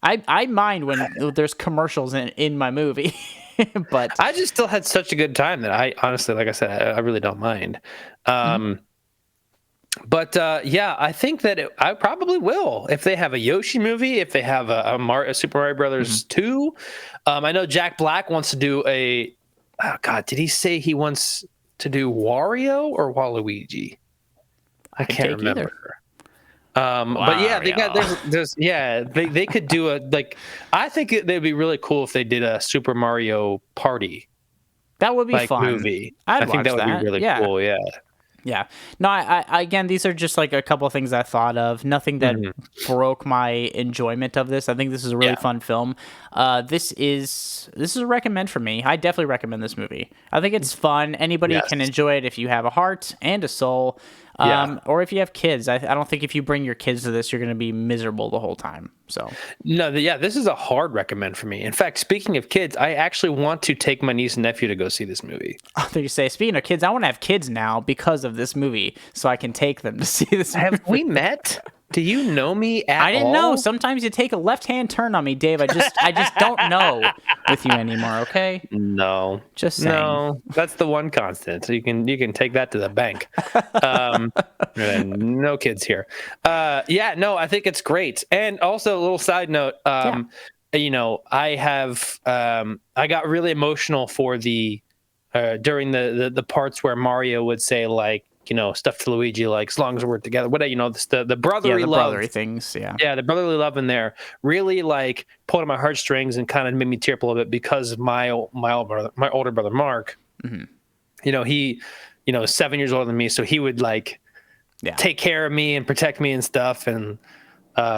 I mind when there's commercials in my movie, but I just still had such a good time that I honestly, like I said, I really don't mind. But yeah, I think that I probably will if they have a Yoshi movie, if they have a Super Mario Brothers 2. I know Jack Black wants to do did he say he wants to do Wario or Waluigi? I can't remember. Either. But yeah, they could do I think they'd be really cool if they did a Super Mario Party. That would be fun. Movie. I think that would be really cool. Yeah. Yeah. No, I again, these are just like a couple of things I thought of. Nothing that broke my enjoyment of this. I think this is a really fun film. This is a recommend for me. I definitely recommend this movie. I think it's fun. Anybody can enjoy it if you have a heart and a soul. Or if you have kids. I don't think if you bring your kids to this, you're going to be miserable the whole time. So no, this is a hard recommend for me. In fact, speaking of kids, I actually want to take my niece and nephew to go see this movie. I think you say, speaking of kids, I want to have kids now because of this movie, so I can take them to see this movie. Have we met? Do you know me at all? I didn't know. Sometimes you take a left-hand turn on me, Dave. I just don't know with you anymore, okay? No. Just saying. No, that's the one constant. So you can take that to the bank. No kids here. I think it's great. And also a little side note, you know, I got really emotional for during the parts where Mario would say like, you know, stuff to Luigi, like as long as we're together, whatever, you know, the brotherly love, brotherly things, the brotherly love in there really like pulled on my heartstrings and kind of made me tear up a little bit because of my older brother Mark. You know, he, you know, is 7 years older than me, so he would like take care of me and protect me and stuff, and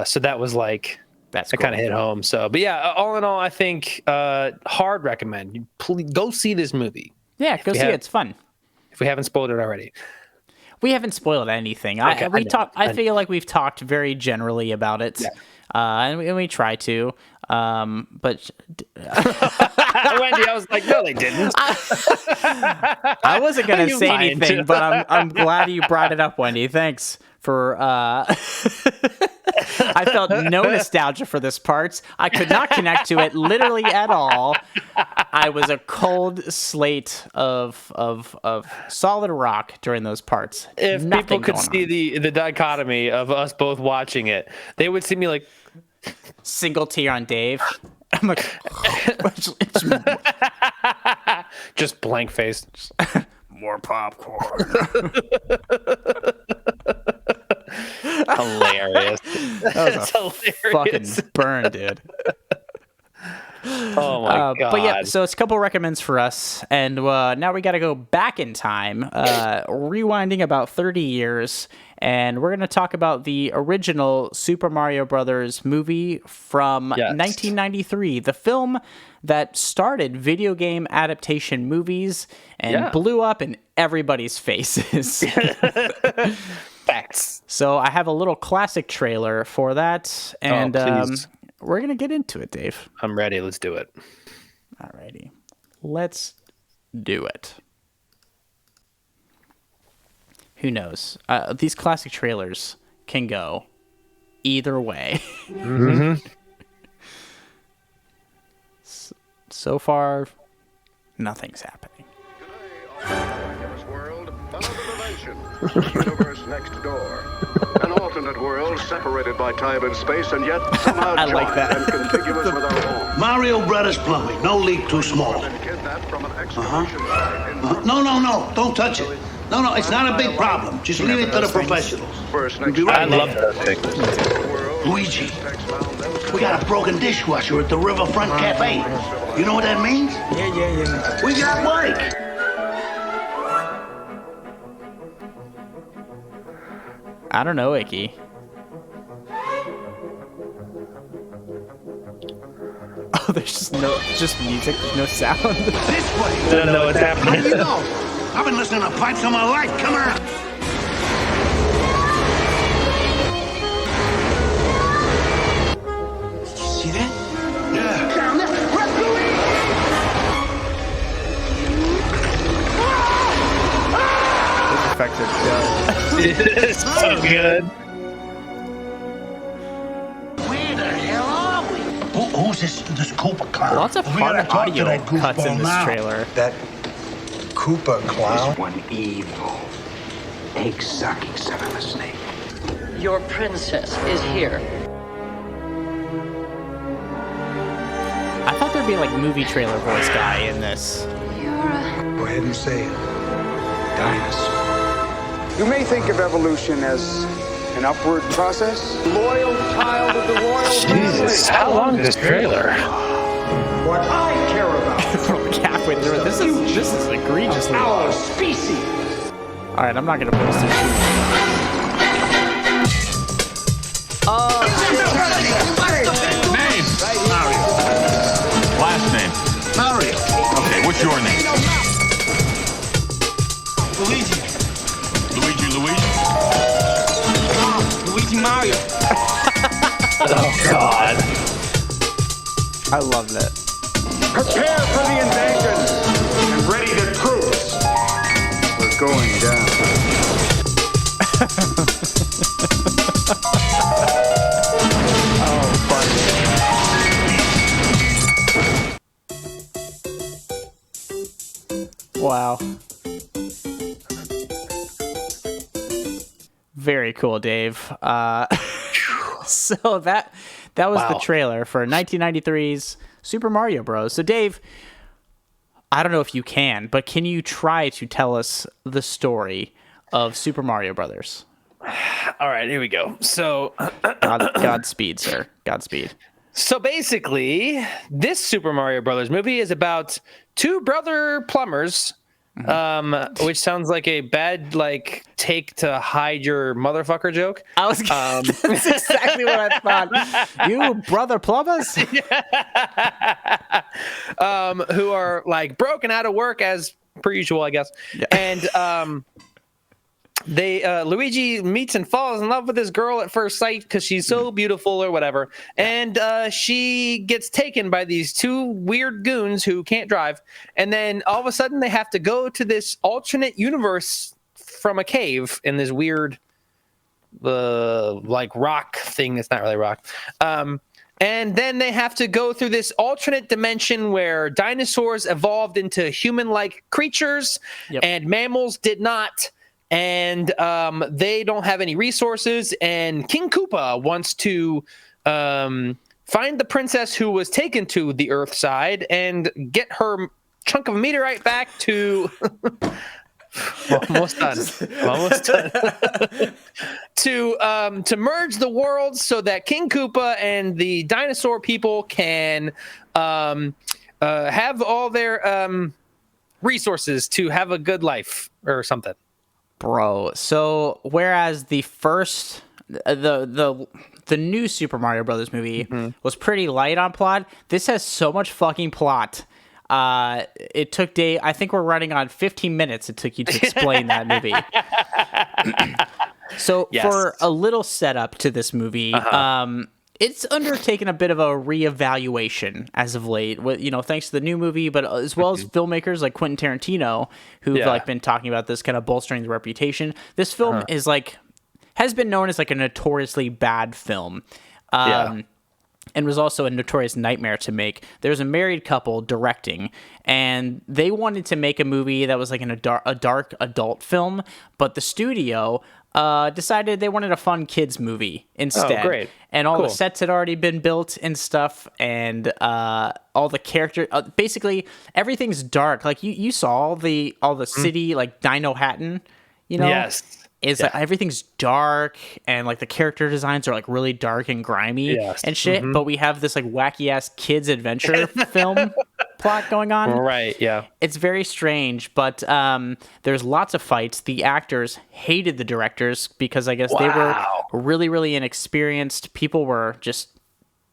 so that was like that kind of hit home. So, but yeah, all in all, I think hard recommend. Please go see this movie. Yeah, go see it. It's fun. If we haven't spoiled it already. We haven't spoiled anything. Okay, I feel like we've talked very generally about it, and we try to. But Wendy, I was like, no, they didn't. I wasn't gonna say anything, but I'm glad you brought it up, Wendy. Thanks for. I felt no nostalgia for this part. I could not connect to it literally at all. I was a cold slate of solid rock during those parts. If people could see the dichotomy of us both watching it, they would see me like single tear on Dave. I'm like, just blank face. more popcorn. Hilarious. That was a fucking burn, dude. Oh my god! But yeah, so it's a couple recommends for us, and now we got to go back in time, rewinding about 30 years, and we're going to talk about the original Super Mario Brothers movie from 1993, the film that started video game adaptation movies and blew up in everybody's faces. Facts. So I have a little classic trailer for that, and we're going to get into it, Dave. I'm ready. Let's do it. Alrighty. Let's do it. Who knows? These classic trailers can go either way. Mm-hmm. So far, nothing's happening. Universe next door. An alternate world separated by time and space, and yet somehow I like that. and contiguous with our home. Mario Brothers Plumbing. No leak too small. No. Don't touch it. No, it's not a big problem. Just leave it to the professionals. We'll be right I love there. those things. Luigi, we got a broken dishwasher at the Riverfront Cafe. You know what that means? Yeah. We got Mike. I don't know, Icky. Oh, there's just music, there's no sound. This way. I don't know what's How do happening. you know? I've been listening to pipes all my life. Come on. See that? Yeah. Down there. Those effects are It's so good. Where the hell are we? Who's this Cooper clown? lots of We gotta hard talk to audio that cuts in goofball this now. trailer. That Koopa clown. One evil, egg-sucking son of a snake. Your princess is here. I thought there'd be like movie trailer voice guy in this. Go ahead and say it. Dinosaur. You may think of evolution as an upward process. Loyal child of the royal Jesus, how long is this trailer? What I care about. Halfway through it, this is egregiously Our long. species. All right, I'm not gonna post this. Name? Mario. Last name? Mario. Okay, what's your name? Luigi. Luigi? Luigi Mario. Oh God. I love that. Prepare for the invasion and ready the troops. We're going down. Oh, funny. Wow. Very cool, Dave. So that was the trailer for 1993's Super Mario Bros. So Dave, I don't know if you can, but can you try to tell us the story of Super Mario Brothers? All right, here we go. So, Godspeed, sir. Godspeed. So basically, this Super Mario Brothers movie is about two brother plumbers, which sounds like a bad take to hide your motherfucker joke. I was that's exactly what I thought. You brother plumbers? Who are broken out of work as per usual, I guess. Yeah. And Luigi meets and falls in love with this girl at first sight because she's so beautiful or whatever. And she gets taken by these two weird goons who can't drive. And then all of a sudden they have to go to this alternate universe from a cave in this weird rock thing. It's not really rock. And then they have to go through this alternate dimension where dinosaurs evolved into human-like creatures and mammals did not. And they don't have any resources. And King Koopa wants to find the princess who was taken to the Earth side and get her chunk of meteorite back to Almost done. I'm almost done. To merge the worlds so that King Koopa and the dinosaur people can have all their resources to have a good life or something. Bro, so whereas the first the new Super Mario Brothers movie was pretty light on plot, this has so much fucking plot. It took I think we're running on 15 minutes it took you to explain that movie. So for a little setup to this movie, it's undertaken a bit of a reevaluation as of late, with, thanks to the new movie, but as well as filmmakers like Quentin Tarantino, who've been talking about this, kind of bolstering the reputation. This film is has been known as a notoriously bad film. And was also a notorious nightmare to make. There's a married couple directing, and they wanted to make a movie that was a dark adult film, but the studio decided they wanted a fun kids movie instead. Oh, great. And all the sets had already been built and stuff, and all the characters, basically everything's dark. Like you saw all the city, like Dino Hatton, Yes. Everything's dark, and the character designs are really dark and grimy and shit. But we have this wacky ass kids adventure film plot going on. Right. Yeah. It's very strange, but there's lots of fights. The actors hated the directors because I guess they were really, really inexperienced. People were just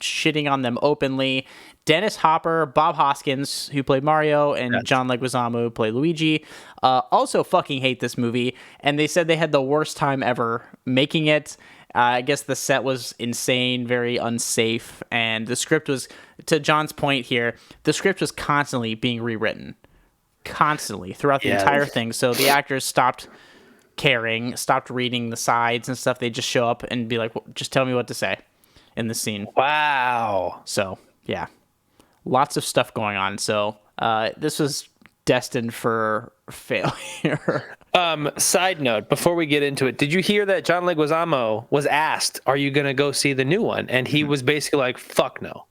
shitting on them openly. Dennis Hopper, Bob Hoskins, who played Mario, and John Leguizamo, who played Luigi, also fucking hate this movie, and they said they had the worst time ever making it. I guess the set was insane, very unsafe, and the script was, to John's point here, the script was constantly being rewritten. Constantly, throughout the entire thing. So the actors stopped caring, stopped reading the sides and stuff. They just show up and be like, well, just tell me what to say in the scene. Wow. So, yeah. Lots of stuff going on. So, this was destined for failure. Side note, before we get into it, did you hear that John Leguizamo was asked, are you going to go see the new one? And he was basically like, fuck no.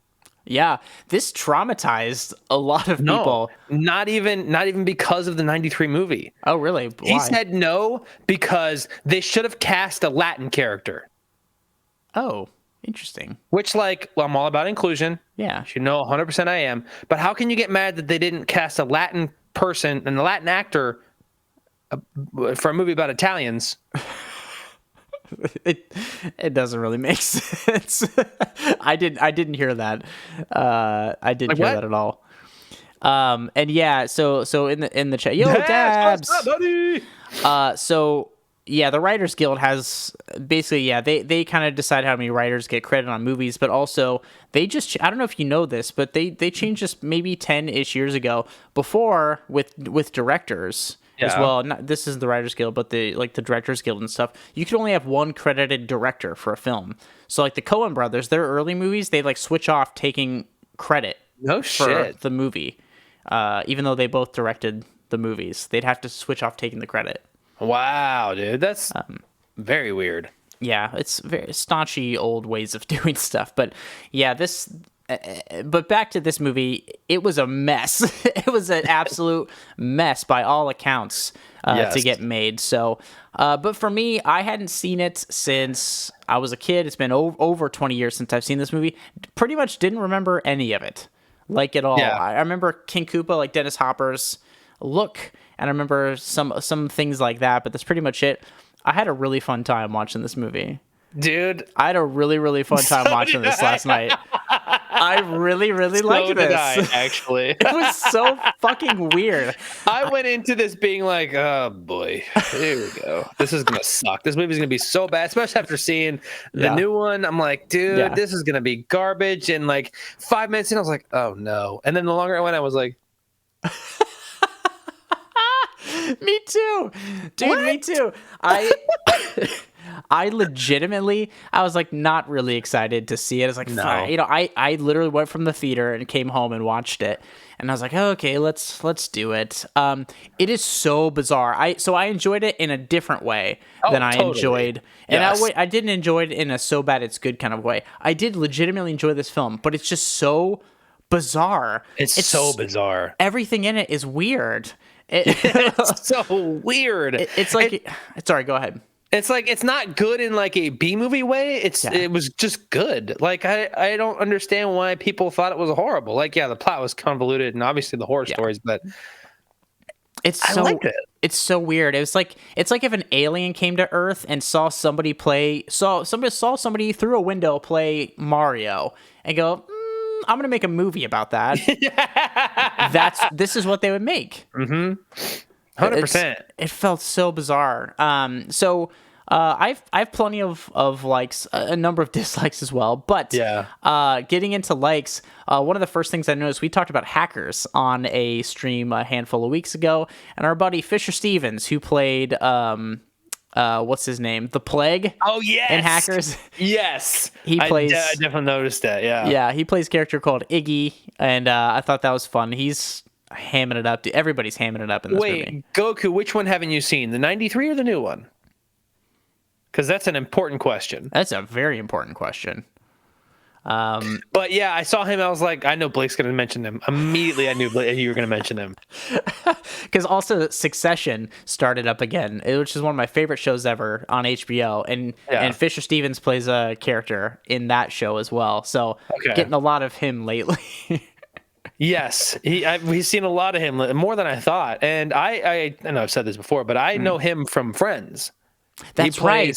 Yeah, this traumatized a lot of people. Not even because of the 93 movie. Oh, really? Why? He said no because they should have cast a Latin character. Oh, interesting. Which, I'm all about inclusion. Yeah. You know 100% I am. But how can you get mad that they didn't cast a Latin person and a Latin actor for a movie about Italians? It doesn't really make sense. I didn't hear that. I didn't hear that at all. And yeah, so in the chat, yo, Dabs, what's up, buddy? So yeah, the Writers Guild has basically, they kind of decide how many writers get credit on movies, but also they just, I don't know if you know this, but they changed this maybe 10-ish years ago. Before with directors as well. This isn't the Writers Guild, but the Directors Guild and stuff. You could only have one credited director for a film. So the Coen brothers, their early movies, they switch off taking credit. No for the movie, even though they both directed the movies, they'd have to switch off taking the credit. Wow, dude, that's very weird. Yeah, it's very staunchy old ways of doing stuff. But yeah, but back to this movie, it was a mess. It was an absolute mess by all accounts to get made. So, but for me, I hadn't seen it since I was a kid. It's been over 20 years since I've seen this movie. Pretty much didn't remember any of it, at all. Yeah. I remember King Koopa, Dennis Hopper's look, and I remember some things like that, but that's pretty much it. I had a really fun time watching this movie. Dude, I had a really, really fun time watching this last night. I really, really liked this. Actually. It was so fucking weird. I went into this being like, oh boy, here we go. This is going to suck. This movie's going to be so bad, especially after seeing the new one. I'm like, dude, this is going to be garbage. And 5 minutes in, I was like, oh no. And then the longer I went, I was like, me too, dude. What? Me too. I legitimately, I was not really excited to see it. I was no. Fine. I literally went from the theater and came home and watched it, and I was like, oh, okay, let's do it. It is so bizarre. I enjoyed it in a different way than I enjoyed, and I didn't enjoy it in a so bad it's good kind of way. I did legitimately enjoy this film, but it's just so bizarre. It's so bizarre. Everything in it is weird. It's so weird. It's like, sorry, go ahead. It's like, it's not good in like a B movie way. It was just good. Like I don't understand why people thought it was horrible. Like, yeah, the plot was convoluted and obviously the horror stories, but I liked it. It's so weird. It's like if an alien came to Earth and saw somebody through a window play Mario and go, I'm gonna make a movie about that. This is what they would make. 100%. It felt so bizarre. I've plenty of likes, a number of dislikes as well. But getting into likes, one of the first things I noticed, we talked about Hackers on a stream a handful of weeks ago, and our buddy Fisher Stevens, who played what's his name, the Plague. Oh yes, in Hackers. Yes, he plays. I definitely noticed that. Yeah, he plays a character called Iggy, and I thought that was fun. He's hamming it up. Everybody's hamming it up in this movie. Goku, which one haven't you seen? The 93 or the new one? Because that's an important question. That's a very important question. But yeah, I saw him. I was like, I know Blake's going to mention him. Immediately, I knew you were going to mention him. Because also Succession started up again, which is one of my favorite shows ever on HBO. And Fisher Stevens plays a character in that show as well. So getting a lot of him lately. Yes, we've seen a lot of him, more than I thought. And I know I've said this before, but I know him from Friends. That's right.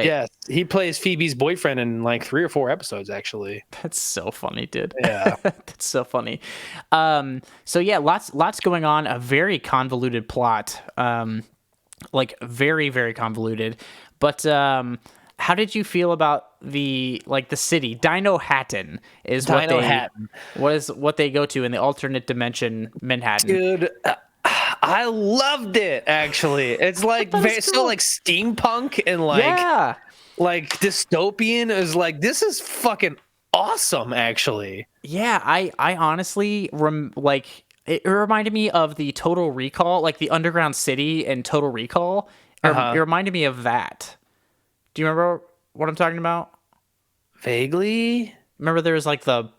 Yes, he plays Phoebe's boyfriend in like 3 or 4 episodes, actually. That's so funny, dude. Yeah, that's so funny. So yeah, lots going on. A very convoluted plot, like very, very convoluted. But how did you feel about the city? Dino Hatton is what they go to in the alternate dimension Manhattan. Dude. I loved it, actually. It's like so like steampunk and like dystopian. It was like, this is fucking awesome, actually. Yeah, I honestly it reminded me of the Total Recall, like the underground city and Total Recall. It reminded me of that. Do you remember what I'm talking about? Vaguely. Remember there was like the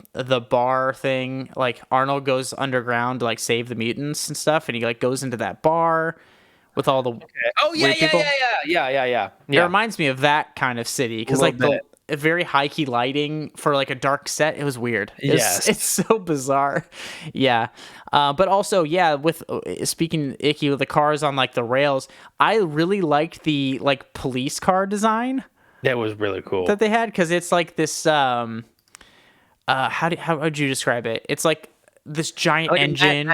bar thing, like Arnold goes underground to like save the mutants and stuff, and he like goes into that bar with all the weird people. Yeah. It reminds me of that kind of city because like the very high key lighting for like a dark set. It was weird. It's so bizarre. Yeah, but also with speaking icky with the cars on like the rails, I really liked the like police car design. That was really cool that they had because it's like this. How would you describe it? It's like this giant engine.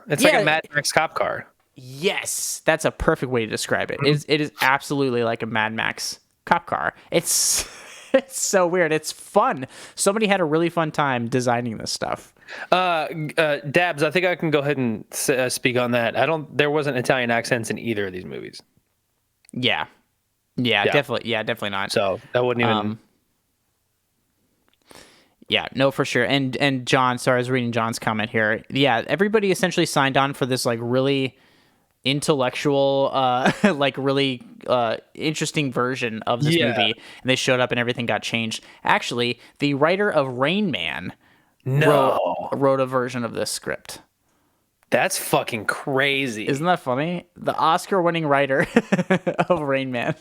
It's like a Mad Max cop car. Yes, that's a perfect way to describe it. It is absolutely like a Mad Max cop car. It's so weird. It's fun. Somebody had a really fun time designing this stuff. Dabs, I think I can go ahead and speak on that. There wasn't Italian accents in either of these movies. Yeah, definitely. Yeah, definitely not. So that wouldn't even. Yeah, no, for sure. And John, sorry, I was reading John's comment here. Yeah, everybody essentially signed on for this like really intellectual, like really interesting version of this movie, and they showed up and everything got changed. Actually, the writer of Rain Man wrote a version of this script. That's fucking crazy. Isn't that funny? The Oscar-winning writer of Rain Man.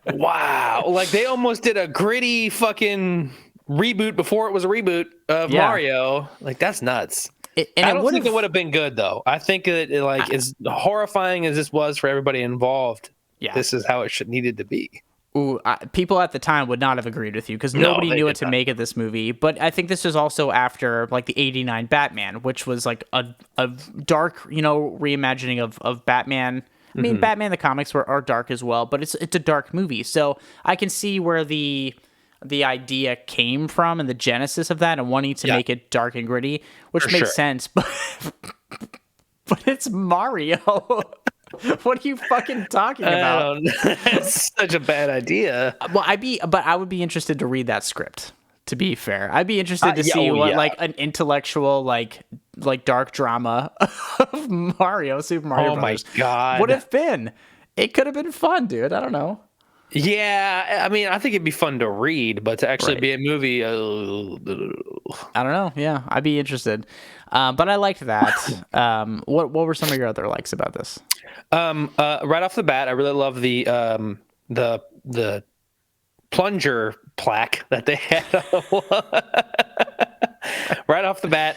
Wow, like they almost did a gritty fucking reboot before it was a reboot of Mario. Like, that's nuts. I don't think it would have been good though. I think as horrifying as this was for everybody involved, this is how it needed to be. Ooh, people at the time would not have agreed with you because nobody knew what to make of this movie. But I think this was also after like the '89 Batman, which was like a dark, reimagining of Batman. I mean, Batman the comics are dark as well, but it's a dark movie. So I can see where the idea came from and the genesis of that and wanting to make it dark and gritty, which makes sense. But it's Mario. What are you fucking talking about? It's such a bad idea. Well, I would be interested to read that script. To be fair, I'd be interested to see what like an intellectual like dark drama of Mario, Super Mario Brothers my God, would have been. It could have been fun, dude. I don't know. Yeah, I mean, I think it'd be fun to read, but to actually be a movie, I don't know. Yeah, I'd be interested. But I liked that. What were some of your other likes about this? Right off the bat, I really love the plunger plaque that they had. Right off the bat,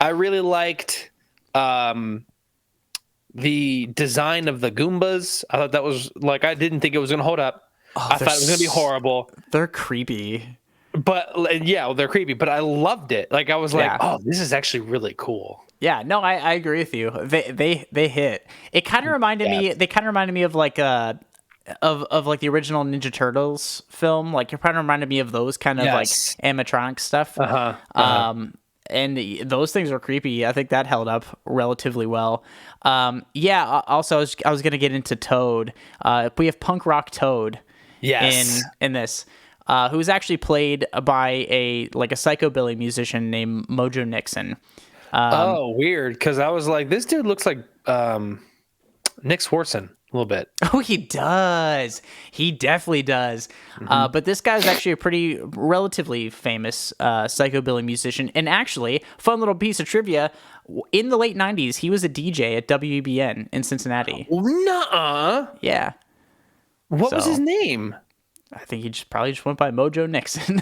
I really liked the design of the Goombas. I thought that was like, I didn't think it was going to hold up. I thought it was going to be horrible. They're creepy. But yeah, they're creepy, but I loved it. Like I was like, oh, this is actually really cool. Yeah, no, I agree with you. They hit. It kind of reminded me. They kind of reminded me of like of like the original Ninja Turtles film. Like it kind of reminded me of those kind of like animatronic stuff. And those things were creepy. I think that held up relatively well. Also, I was gonna get into Toad. We have punk rock Toad. Yes. In this. Who's actually played by a psychobilly musician named Mojo Nixon. Weird, because I was like, this dude looks like Nick Swartzen a little bit. Oh, he does. He definitely does. But this guy's actually a pretty relatively famous psychobilly musician. And actually, fun little piece of trivia, in the late 90s, he was a DJ at WBN in Cincinnati. Nuh-uh. Yeah. What was his name? I think he probably just went by Mojo Nixon.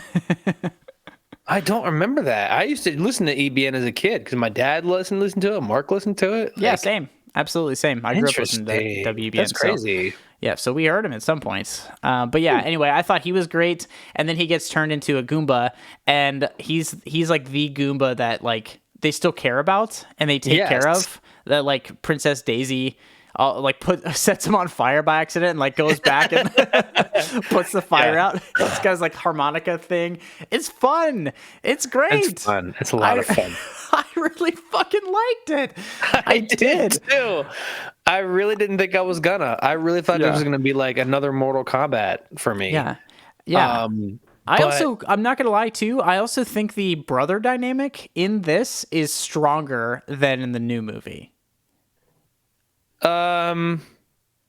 I don't remember that. I used to listen to EBN as a kid because my dad listened to it. Mark listened to it. Yeah, same. Absolutely same. I grew up listening to WBN. That's crazy. So we heard him at some points. But yeah, anyway, I thought he was great. And then he gets turned into a Goomba, and he's like the Goomba that like they still care about and they take care of. That like Princess Daisy sets him on fire by accident and like goes back and puts the fire out. This guy's like harmonica thing. It's fun. It's great. It's fun. It's a lot of fun. I really fucking liked it. I did too. I really didn't think I was gonna. I really thought it was gonna be like another Mortal Kombat for me. Yeah. I'm not gonna lie too. I also think the brother dynamic in this is stronger than in the new movie.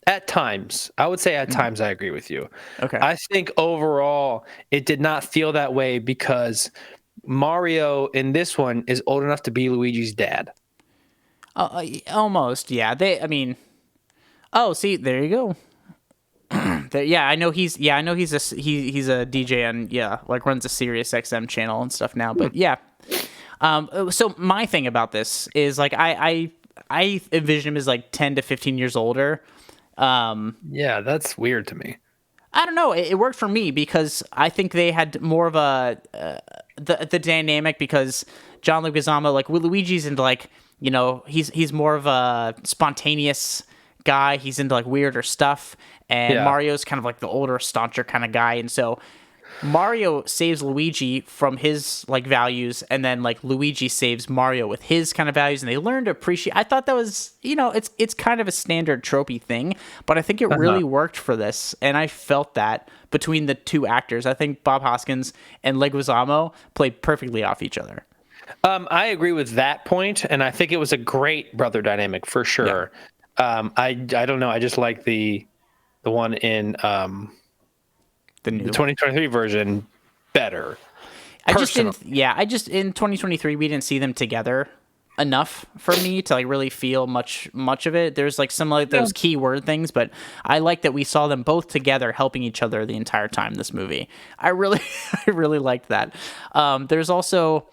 At times, I would say at times I agree with you. Okay. I think overall it did not feel that way because Mario in this one is old enough to be Luigi's dad. Almost, yeah. See, there you go. I know he's a DJ and like runs a Sirius XM channel and stuff now. But yeah. So my thing about this is like I envision him as like 10 to 15 years older. Yeah, that's weird to me. I don't know. It worked for me because I think they had more of the dynamic because John Leguizamo, like Luigi's into like, you know, he's more of a spontaneous guy. He's into like weirder stuff, and Mario's kind of like the older, stauncher kind of guy. And so Mario saves Luigi from his like values, and then like Luigi saves Mario with his kind of values, and they learn to appreciate. I thought that was, you know, it's kind of a standard tropey thing, but I think it really worked for this, and I felt that between the two actors. I think Bob Hoskins and Leguizamo played perfectly off each other. I agree with that point, and I think it was a great brother dynamic for sure. Yeah. I don't know. I just like the one in the 2023 version better. I just in 2023 we didn't see them together enough for me to like really feel much of it. There's like some like those keyword things, but I like that we saw them both together helping each other the entire time this movie. I really liked that. There's also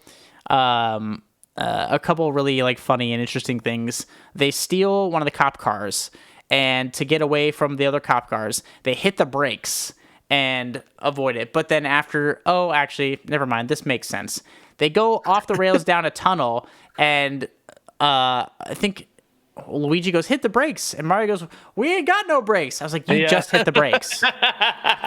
a couple really like funny and interesting things. They steal one of the cop cars, and to get away from the other cop cars, they hit the brakes and avoid it. But then actually, never mind. This makes sense. They go off the rails down a tunnel, and I think Luigi goes, hit the brakes. And Mario goes, we ain't got no brakes. I was like, you just hit the brakes.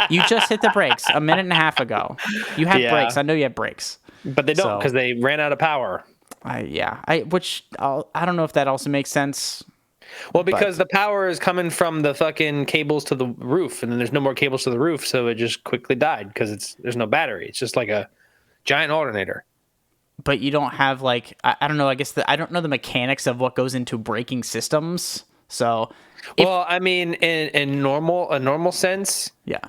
You just hit the brakes a minute and a half ago. You have brakes. I know you have brakes. But they don't because they ran out of power. I don't know if that also makes sense. Well, because the power is coming from the fucking cables to the roof, and then there's no more cables to the roof, so it just quickly died because there's no battery. It's just like a giant alternator. But you don't have like I don't know. I guess I don't know the mechanics of what goes into braking systems. So Well, I mean, in a normal sense, Yeah.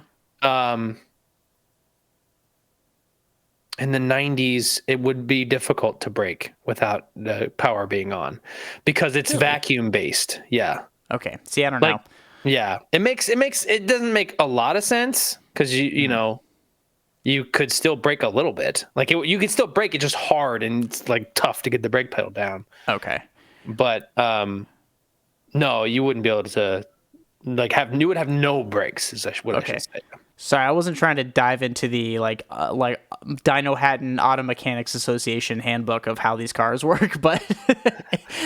In the 90s, it would be difficult to break without the power being on because it's vacuum based. Yeah. Okay. See, I don't know. Yeah. It doesn't make a lot of sense because you know, you could still break a little bit. Like you could still break it just hard and it's like tough to get the brake pedal down. Okay. But no, you wouldn't be able to you would have no brakes is what I should say. Sorry, I wasn't trying to dive into the Dino Hatton Auto Mechanics Association handbook of how these cars work, but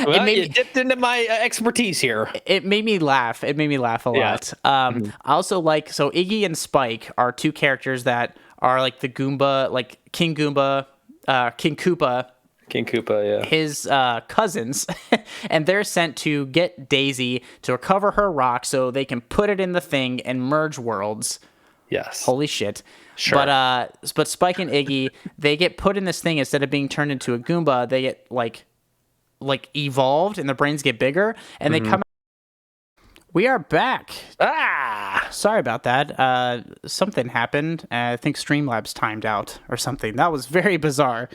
you dipped into my expertise here. It made me laugh. It made me laugh a lot. I also so Iggy and Spike are two characters that are like the Goomba, like King Goomba, King Koopa. King Koopa, yeah. His cousins, and they're sent to get Daisy to recover her rock so they can put it in the thing and merge worlds. Yes. Holy shit. Sure. But Spike and Iggy, they get put in this thing instead of being turned into a Goomba. They get like evolved, and their brains get bigger, and they come. We are back. Sorry about that. Something happened. I think Streamlabs timed out or something. That was very bizarre.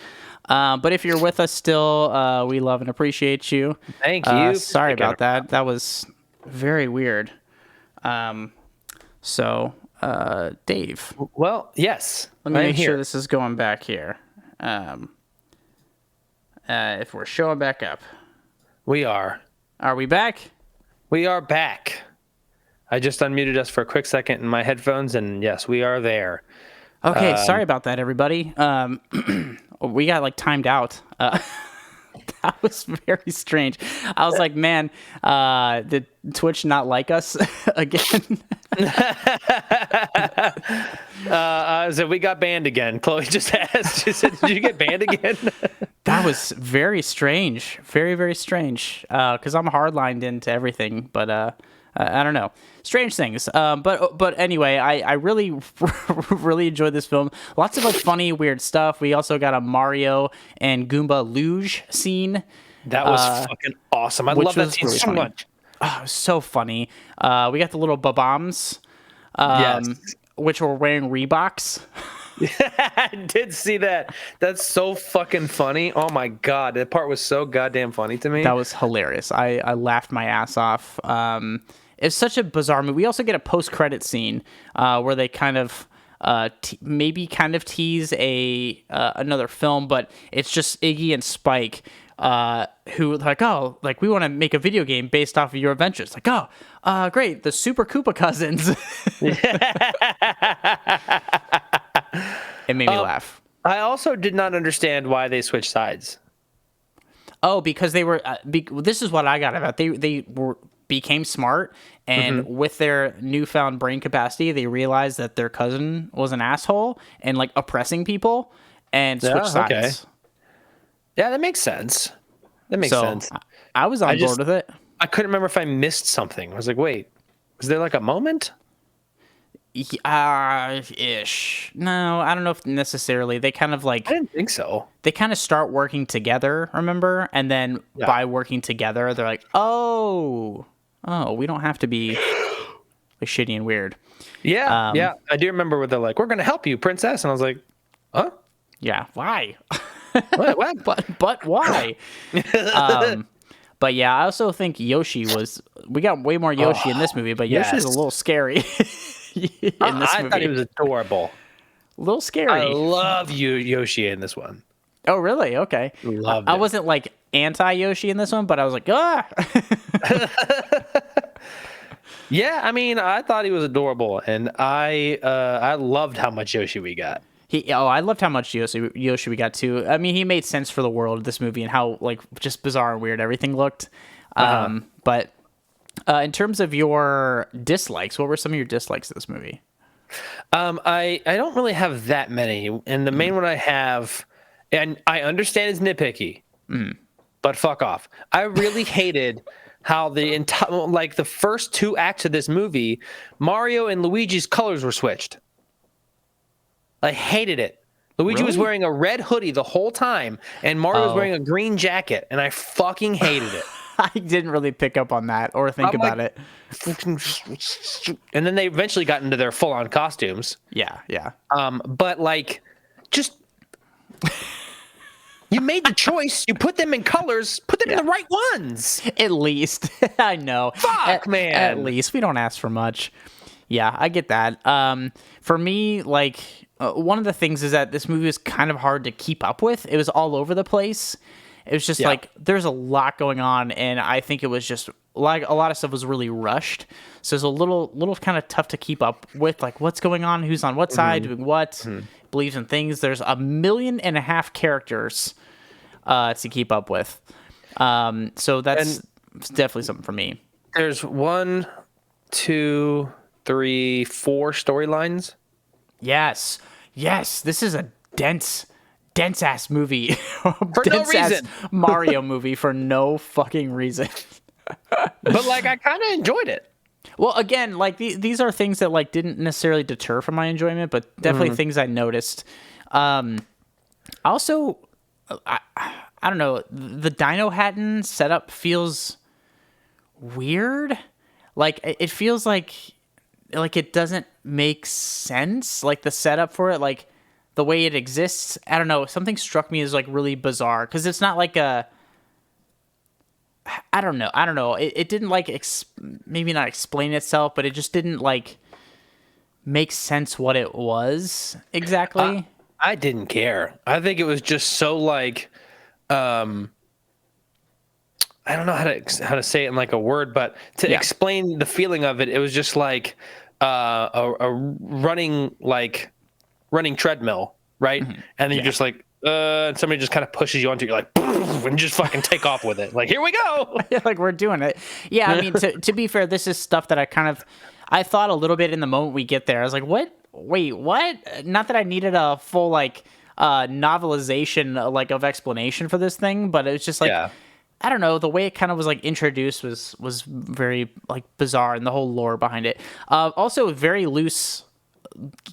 But if you're with us still, we love and appreciate you. Thank you. Sorry about that. That was very weird. Dave. Well, yes. Let me make sure this is going back here. If we're showing back up. We are. Are we back? We are back. I just unmuted us for a quick second in my headphones, and yes, we are there. Okay, sorry about that, everybody. We got timed out. That was very strange. I was like, man, did Twitch not like us again? So we got banned again. Chloe just asked. She said, did you get banned again? That was very strange. Very, very strange. Because I'm hardlined into everything, but I don't know. Strange things. But anyway, I really, really enjoyed this film. Lots of funny, weird stuff. We also got a Mario and Goomba luge scene. That was fucking awesome. I love that scene so much. Oh, it was so funny. We got the little Bob-ombs, which were wearing Reeboks. I did see that. That's so fucking funny. Oh my god, that part was so goddamn funny to me. That was hilarious. I laughed my ass off. It's such a bizarre movie. We also get a post-credit scene where they kind of maybe tease another film, but it's just Iggy and Spike who we want to make a video game based off of your adventures. Great, the Super Koopa Cousins. It made me laugh. I also did not understand why they switched sides. Oh, because they were. This is what I got about. They became smart, and with their newfound brain capacity, they realized that their cousin was an asshole and oppressing people, and switched sides. Okay. Yeah, that makes sense. Sense. I was on board with it. I couldn't remember if I missed something. I was like, wait, was there a moment? Ish. No, I don't know if necessarily. They kind of I didn't think so. They kind of start working together, remember? And then by working together, they're like, oh, we don't have to be shitty and weird. Yeah, yeah. I do remember where they're like, we're going to help you, princess. And I was like, huh? Yeah, why? What? But why? But yeah, I also think Yoshi we got way more Yoshi in this movie, but Yoshi was a little scary. I thought he was adorable. A little scary. I love Yoshi in this one. Oh, really? Okay. Loved I wasn't anti-Yoshi in this one, but I was like, ah. Yeah, I mean, I thought he was adorable, and I loved how much Yoshi we got. I loved how much Yoshi we got too. I mean, he made sense for the world of this movie and how just bizarre and weird everything looked. But in terms of your dislikes, what were some of your dislikes of this movie? I don't really have that many, and the main one I have, and I understand is nitpicky, but fuck off. I really hated how the entire the first two acts of this movie, Mario and Luigi's colors were switched. I hated it. Luigi was wearing a red hoodie the whole time, and Mario was wearing a green jacket, and I fucking hated it. I didn't really pick up on that or think about it. And then they eventually got into their full-on costumes. Yeah. But like, just you made the choice. You put them in colors. Put them in the right ones. At least. I know. Fuck, man. At least we don't ask for much. Yeah, I get that. For me, like, one of the things is that this movie is kind of hard to keep up with. It was all over the place. It was just like, there's a lot going on, and I think it was just like a lot of stuff was really rushed. So it's a little kind of tough to keep up with, like what's going on, who's on what side, doing what, believes in things. There's 1.5 million characters to keep up with. So that's definitely something for me. There's 1, 2, 3, 4 storylines. Yes. This is a dense ass movie for no reason. Mario movie for no fucking reason. But like, I kind of enjoyed it. Well, again, like these are things that like didn't necessarily deter from my enjoyment, but definitely things I noticed. Also, I don't know, the Dino Hatton setup feels weird. Like it feels like it doesn't make sense. Like the setup for it, like the way it exists, I don't know. Something struck me as like really bizarre because it's not like a. I don't know. It didn't like maybe not explain itself, but it just didn't like make sense what it was exactly. I didn't care. I think it was just so like, I don't know how to say it in like a word, but to explain the feeling of it, it was just like a running treadmill, right? Mm-hmm. And then you're just like, and somebody just kind of pushes you onto it. You're like, and just fucking take off with it. Like, here we go. Like we're doing it. Yeah, I mean, to be fair, this is stuff that I thought a little bit in the moment we get there. I was like, what? Wait, what? Not that I needed a full like novelization like of explanation for this thing, but it was just like, I don't know, the way it kind of was like introduced was very like bizarre, and the whole lore behind it. Also, very loose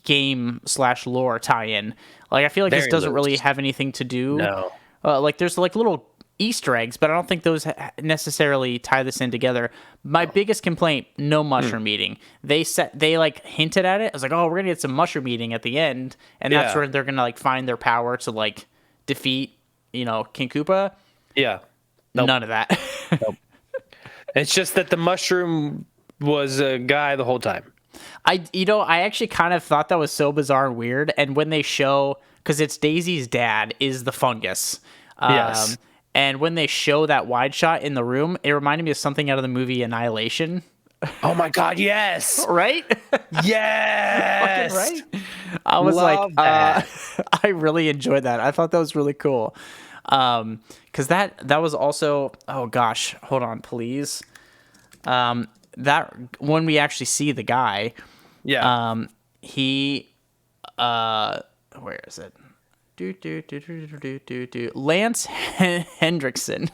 game / lore tie-in. Like I feel like this doesn't really have anything to do. No. Like there's like little Easter eggs, but I don't think those necessarily tie this in together. My biggest complaint: no mushroom eating. They like hinted at it. I was like, oh, we're gonna get some mushroom eating at the end, and that's where they're gonna like find their power to like defeat, King Koopa. Yeah. Nope. None of that. Nope. It's just that the mushroom was a guy the whole time. I actually kind of thought that was so bizarre and weird. And when they show, because it's Daisy's dad is the fungus. Yes. And when they show that wide shot in the room, it reminded me of something out of the movie Annihilation. Oh my God, yes. Right? Yes. Right? I was Love that. I really enjoyed that. I thought that was really cool. Because that was also, oh gosh, hold on, please. That when we actually see the guy, he, where is it? Lance Hendrickson.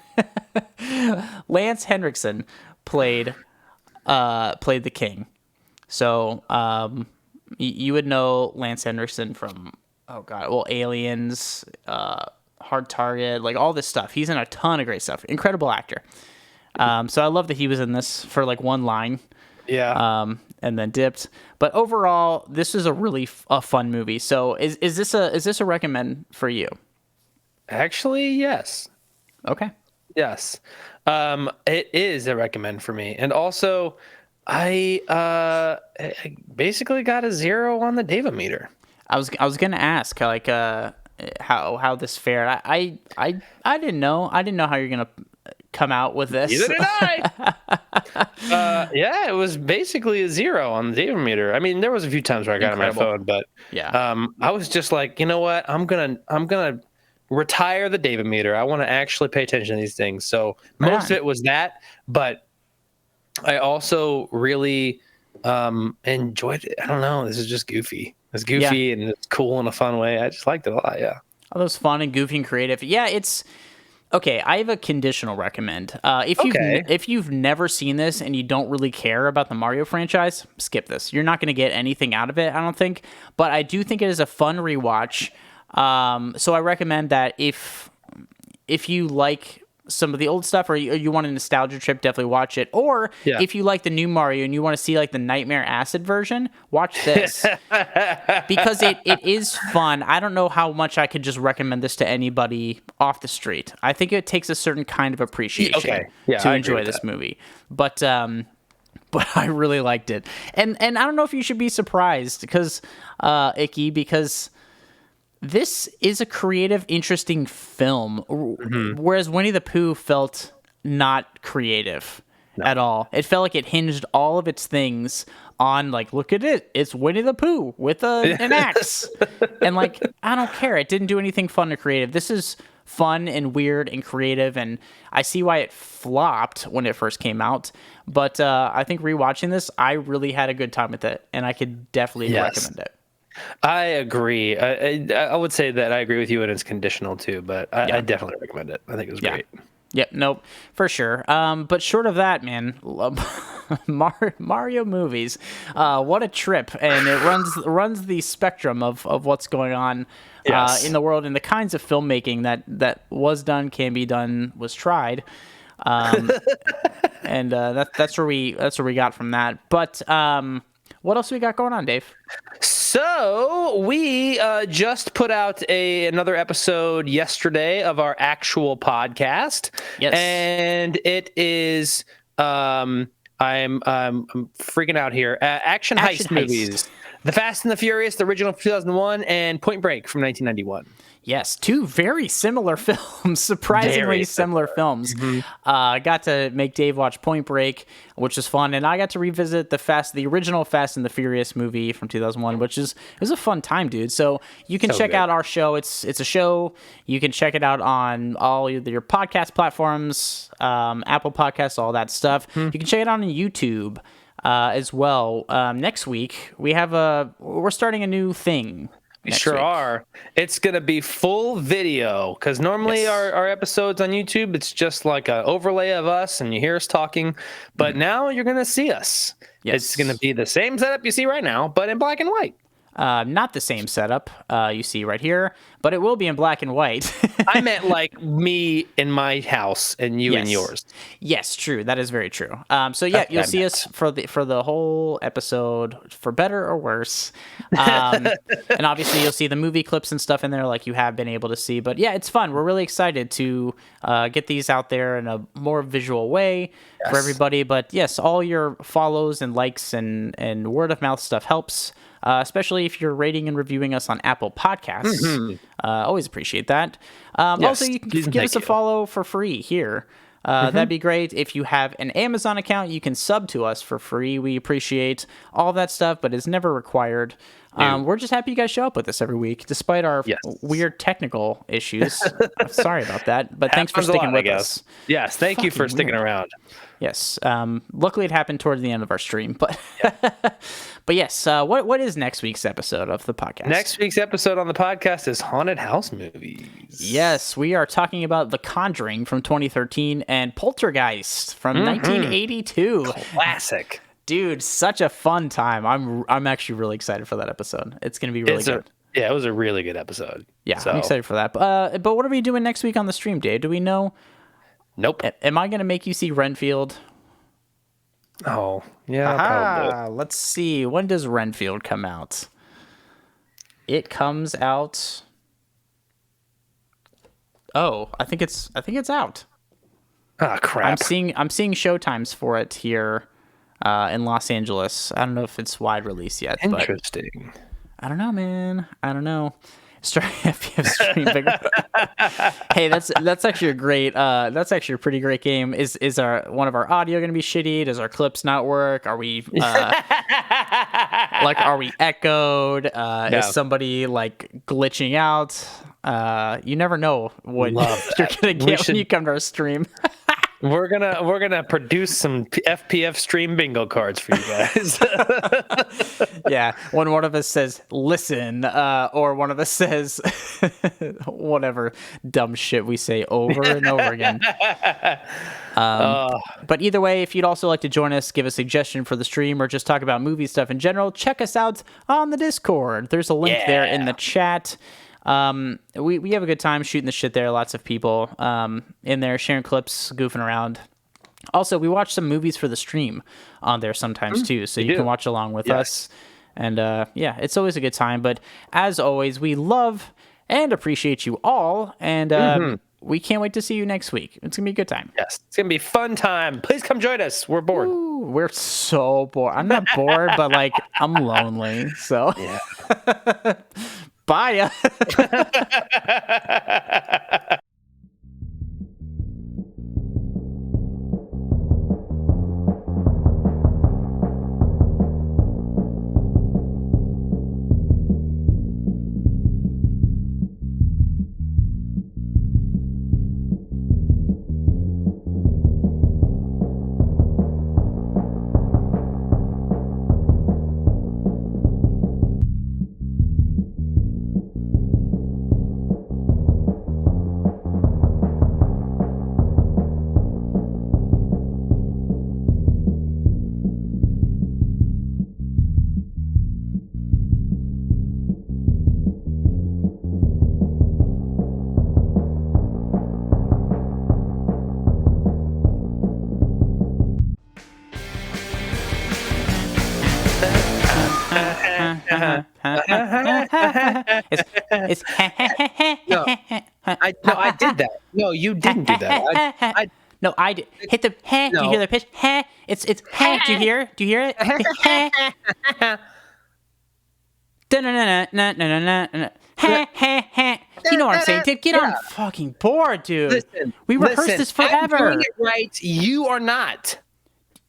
Lance Hendrickson played the king. So you would know Lance Hendrickson from Aliens, Hard Target, like all this stuff. He's in a ton of great stuff. Incredible actor. So I love that he was in this for like one line. Yeah. And then dipped. But overall, this is a really fun movie. So is this a recommend for you? Actually, yes. Okay. Yes. It is a recommend for me. And also, I basically got a 0 on the Dava-meter. I was gonna ask like how this fared. I didn't know. I didn't know how you're gonna come out with this. Neither did I. Yeah, it was basically a 0 on the Dava-meter. I mean, there was a few times where I got on my phone, but I was just like, you know what? I'm gonna retire the Dava-meter. I want to actually pay attention to these things. So most of it was that, but I also really enjoyed it. I don't know. This is just goofy. It's goofy and it's cool in a fun way. I just liked it a lot. Yeah. All those fun and goofy and creative. Yeah, it's okay. I have a conditional recommend. If you've never seen this and you don't really care about the Mario franchise, skip this. You're not going to get anything out of it, I don't think. But I do think it is a fun rewatch. So I recommend that if you like some of the old stuff, or you want a nostalgia trip, definitely watch it. Or if you like the new Mario and you want to see like the Nightmare Acid version, watch this because it is fun. I don't know how much I could just recommend this to anybody off the street. I think it takes a certain kind of appreciation to enjoy this movie. But I really liked it, and I don't know if you should be surprised because Icky, because this is a creative, interesting film, whereas Winnie the Pooh felt not creative at all. It felt like it hinged all of its things on, like, look at it, it's Winnie the Pooh with an axe. And, like, I don't care. It didn't do anything fun or creative. This is fun and weird and creative, and I see why it flopped when it first came out. But I think rewatching this, I really had a good time with it, and I could definitely recommend it. I agree. I would say that I agree with you, and it's conditional too, but I definitely recommend it. I think it was great. Yep, nope, for sure. But short of that, man, Mario movies, what a trip, and it runs the spectrum of what's going on in the world, and the kinds of filmmaking that was done, can be done, was tried, and that's where we got from that. But what else we got going on, Dave? So we just put out another episode yesterday of our actual podcast. Yes, and it is I'm freaking out here. Action heist movies: The Fast and the Furious, the original from 2001, and Point Break from 1991. Yes, two very similar films, surprisingly similar films. I got to make Dave watch Point Break, which was fun, and I got to revisit the original Fast and the Furious movie from 2001, which it was a fun time, dude. So you can check out our show. It's a show. You can check it out on all your podcast platforms, Apple Podcasts, all that stuff. You can check it out on YouTube as well. Next week we're starting a new thing. We sure are. It's going to be full video, because normally our episodes on YouTube, it's just like an overlay of us and you hear us talking. But now you're going to see us. Yes. It's going to be the same setup you see right now, but in black and white. Not the same setup you see right here, but it will be in black and white. I meant like me in my house and you in yours. Yes, true. That is very true. So yeah, you'll see us for the whole episode, for better or worse. And obviously you'll see the movie clips and stuff in there like you have been able to see. But yeah, it's fun. We're really excited to get these out there in a more visual way for everybody. But yes, all your follows and likes and word of mouth stuff helps. Especially if you're rating and reviewing us on Apple Podcasts. Always appreciate that. Also, you can give us a follow for free here. That'd be great. If you have an Amazon account, you can sub to us for free. We appreciate all that stuff, but it's never required. We're just happy you guys show up with us every week, despite our weird technical issues. Sorry about that, but thanks for sticking with us. Yes, thank you for sticking around. Yes. Luckily, it happened towards the end of our stream, but but yes. What is next week's episode of the podcast? Next week's episode on the podcast is haunted house movies. Yes, we are talking about The Conjuring from 2013 and Poltergeist from 1982. Classic. Dude, such a fun time. I'm actually really excited for that episode. It's going to be really good. It was a really good episode. Yeah, I'm excited for that. But what are we doing next week on the stream, Dave? Do we know? Nope. Am I going to make you see Renfield? Oh, yeah, probably. Let's see. When does Renfield come out? It comes out. Oh, I think it's out. Ah, crap. I'm seeing showtimes for it here in Los Angeles. I don't know if it's wide release yet. Interesting. But I don't know, man. I don't know. FPS stream bigger. Hey, that's actually a great. That's actually a pretty great game. Is one of our audio going to be shitty? Does our clips not work? Are we are we echoed? Is somebody like glitching out? You never know what you're gonna get when you come to our stream. We're gonna produce some FPF stream bingo cards for you guys. Yeah, when one of us says "listen," or one of us says whatever dumb shit we say over and over again. But either way, if you'd also like to join us, give a suggestion for the stream, or just talk about movie stuff in general, check us out on the Discord. There's a link there in the chat. We have a good time shooting the shit there. Lots of people in there sharing clips, goofing around. Also, we watch some movies for the stream on there sometimes too, so you can watch along with us. And yeah, it's always a good time. But as always, we love and appreciate you all, and we can't wait to see you next week. It's gonna be a good time. Yes, it's gonna be a fun time. Please come join us. We're bored. Ooh, we're so bored. I'm not bored, but like I'm lonely. So yeah. Bye. It's I did that. No, you didn't do that. No, I did. Hit the Do you hear the pitch? It's Do you hear? Do you hear it? You know what I'm saying, dude? Get on fucking board, dude. Listen, we rehearsed this forever. I'm doing it right. You are not.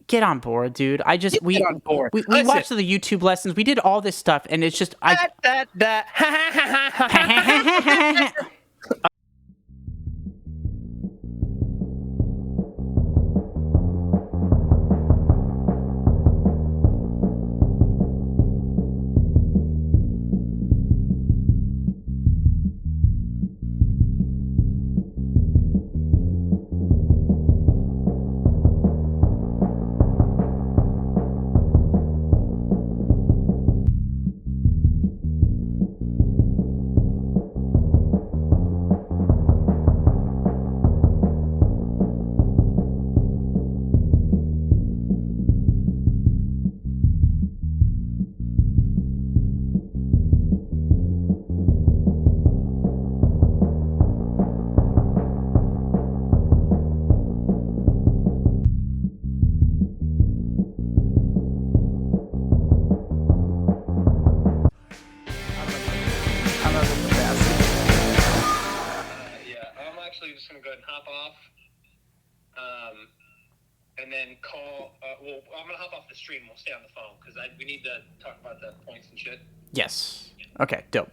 Get on board, dude. We watched the YouTube lessons. We did all this stuff, and it's just just going to go ahead and hop off. And then call. Well, I'm going to hop off the stream. We'll stay on the phone because we need to talk about the points and shit. Yes. Okay, dope.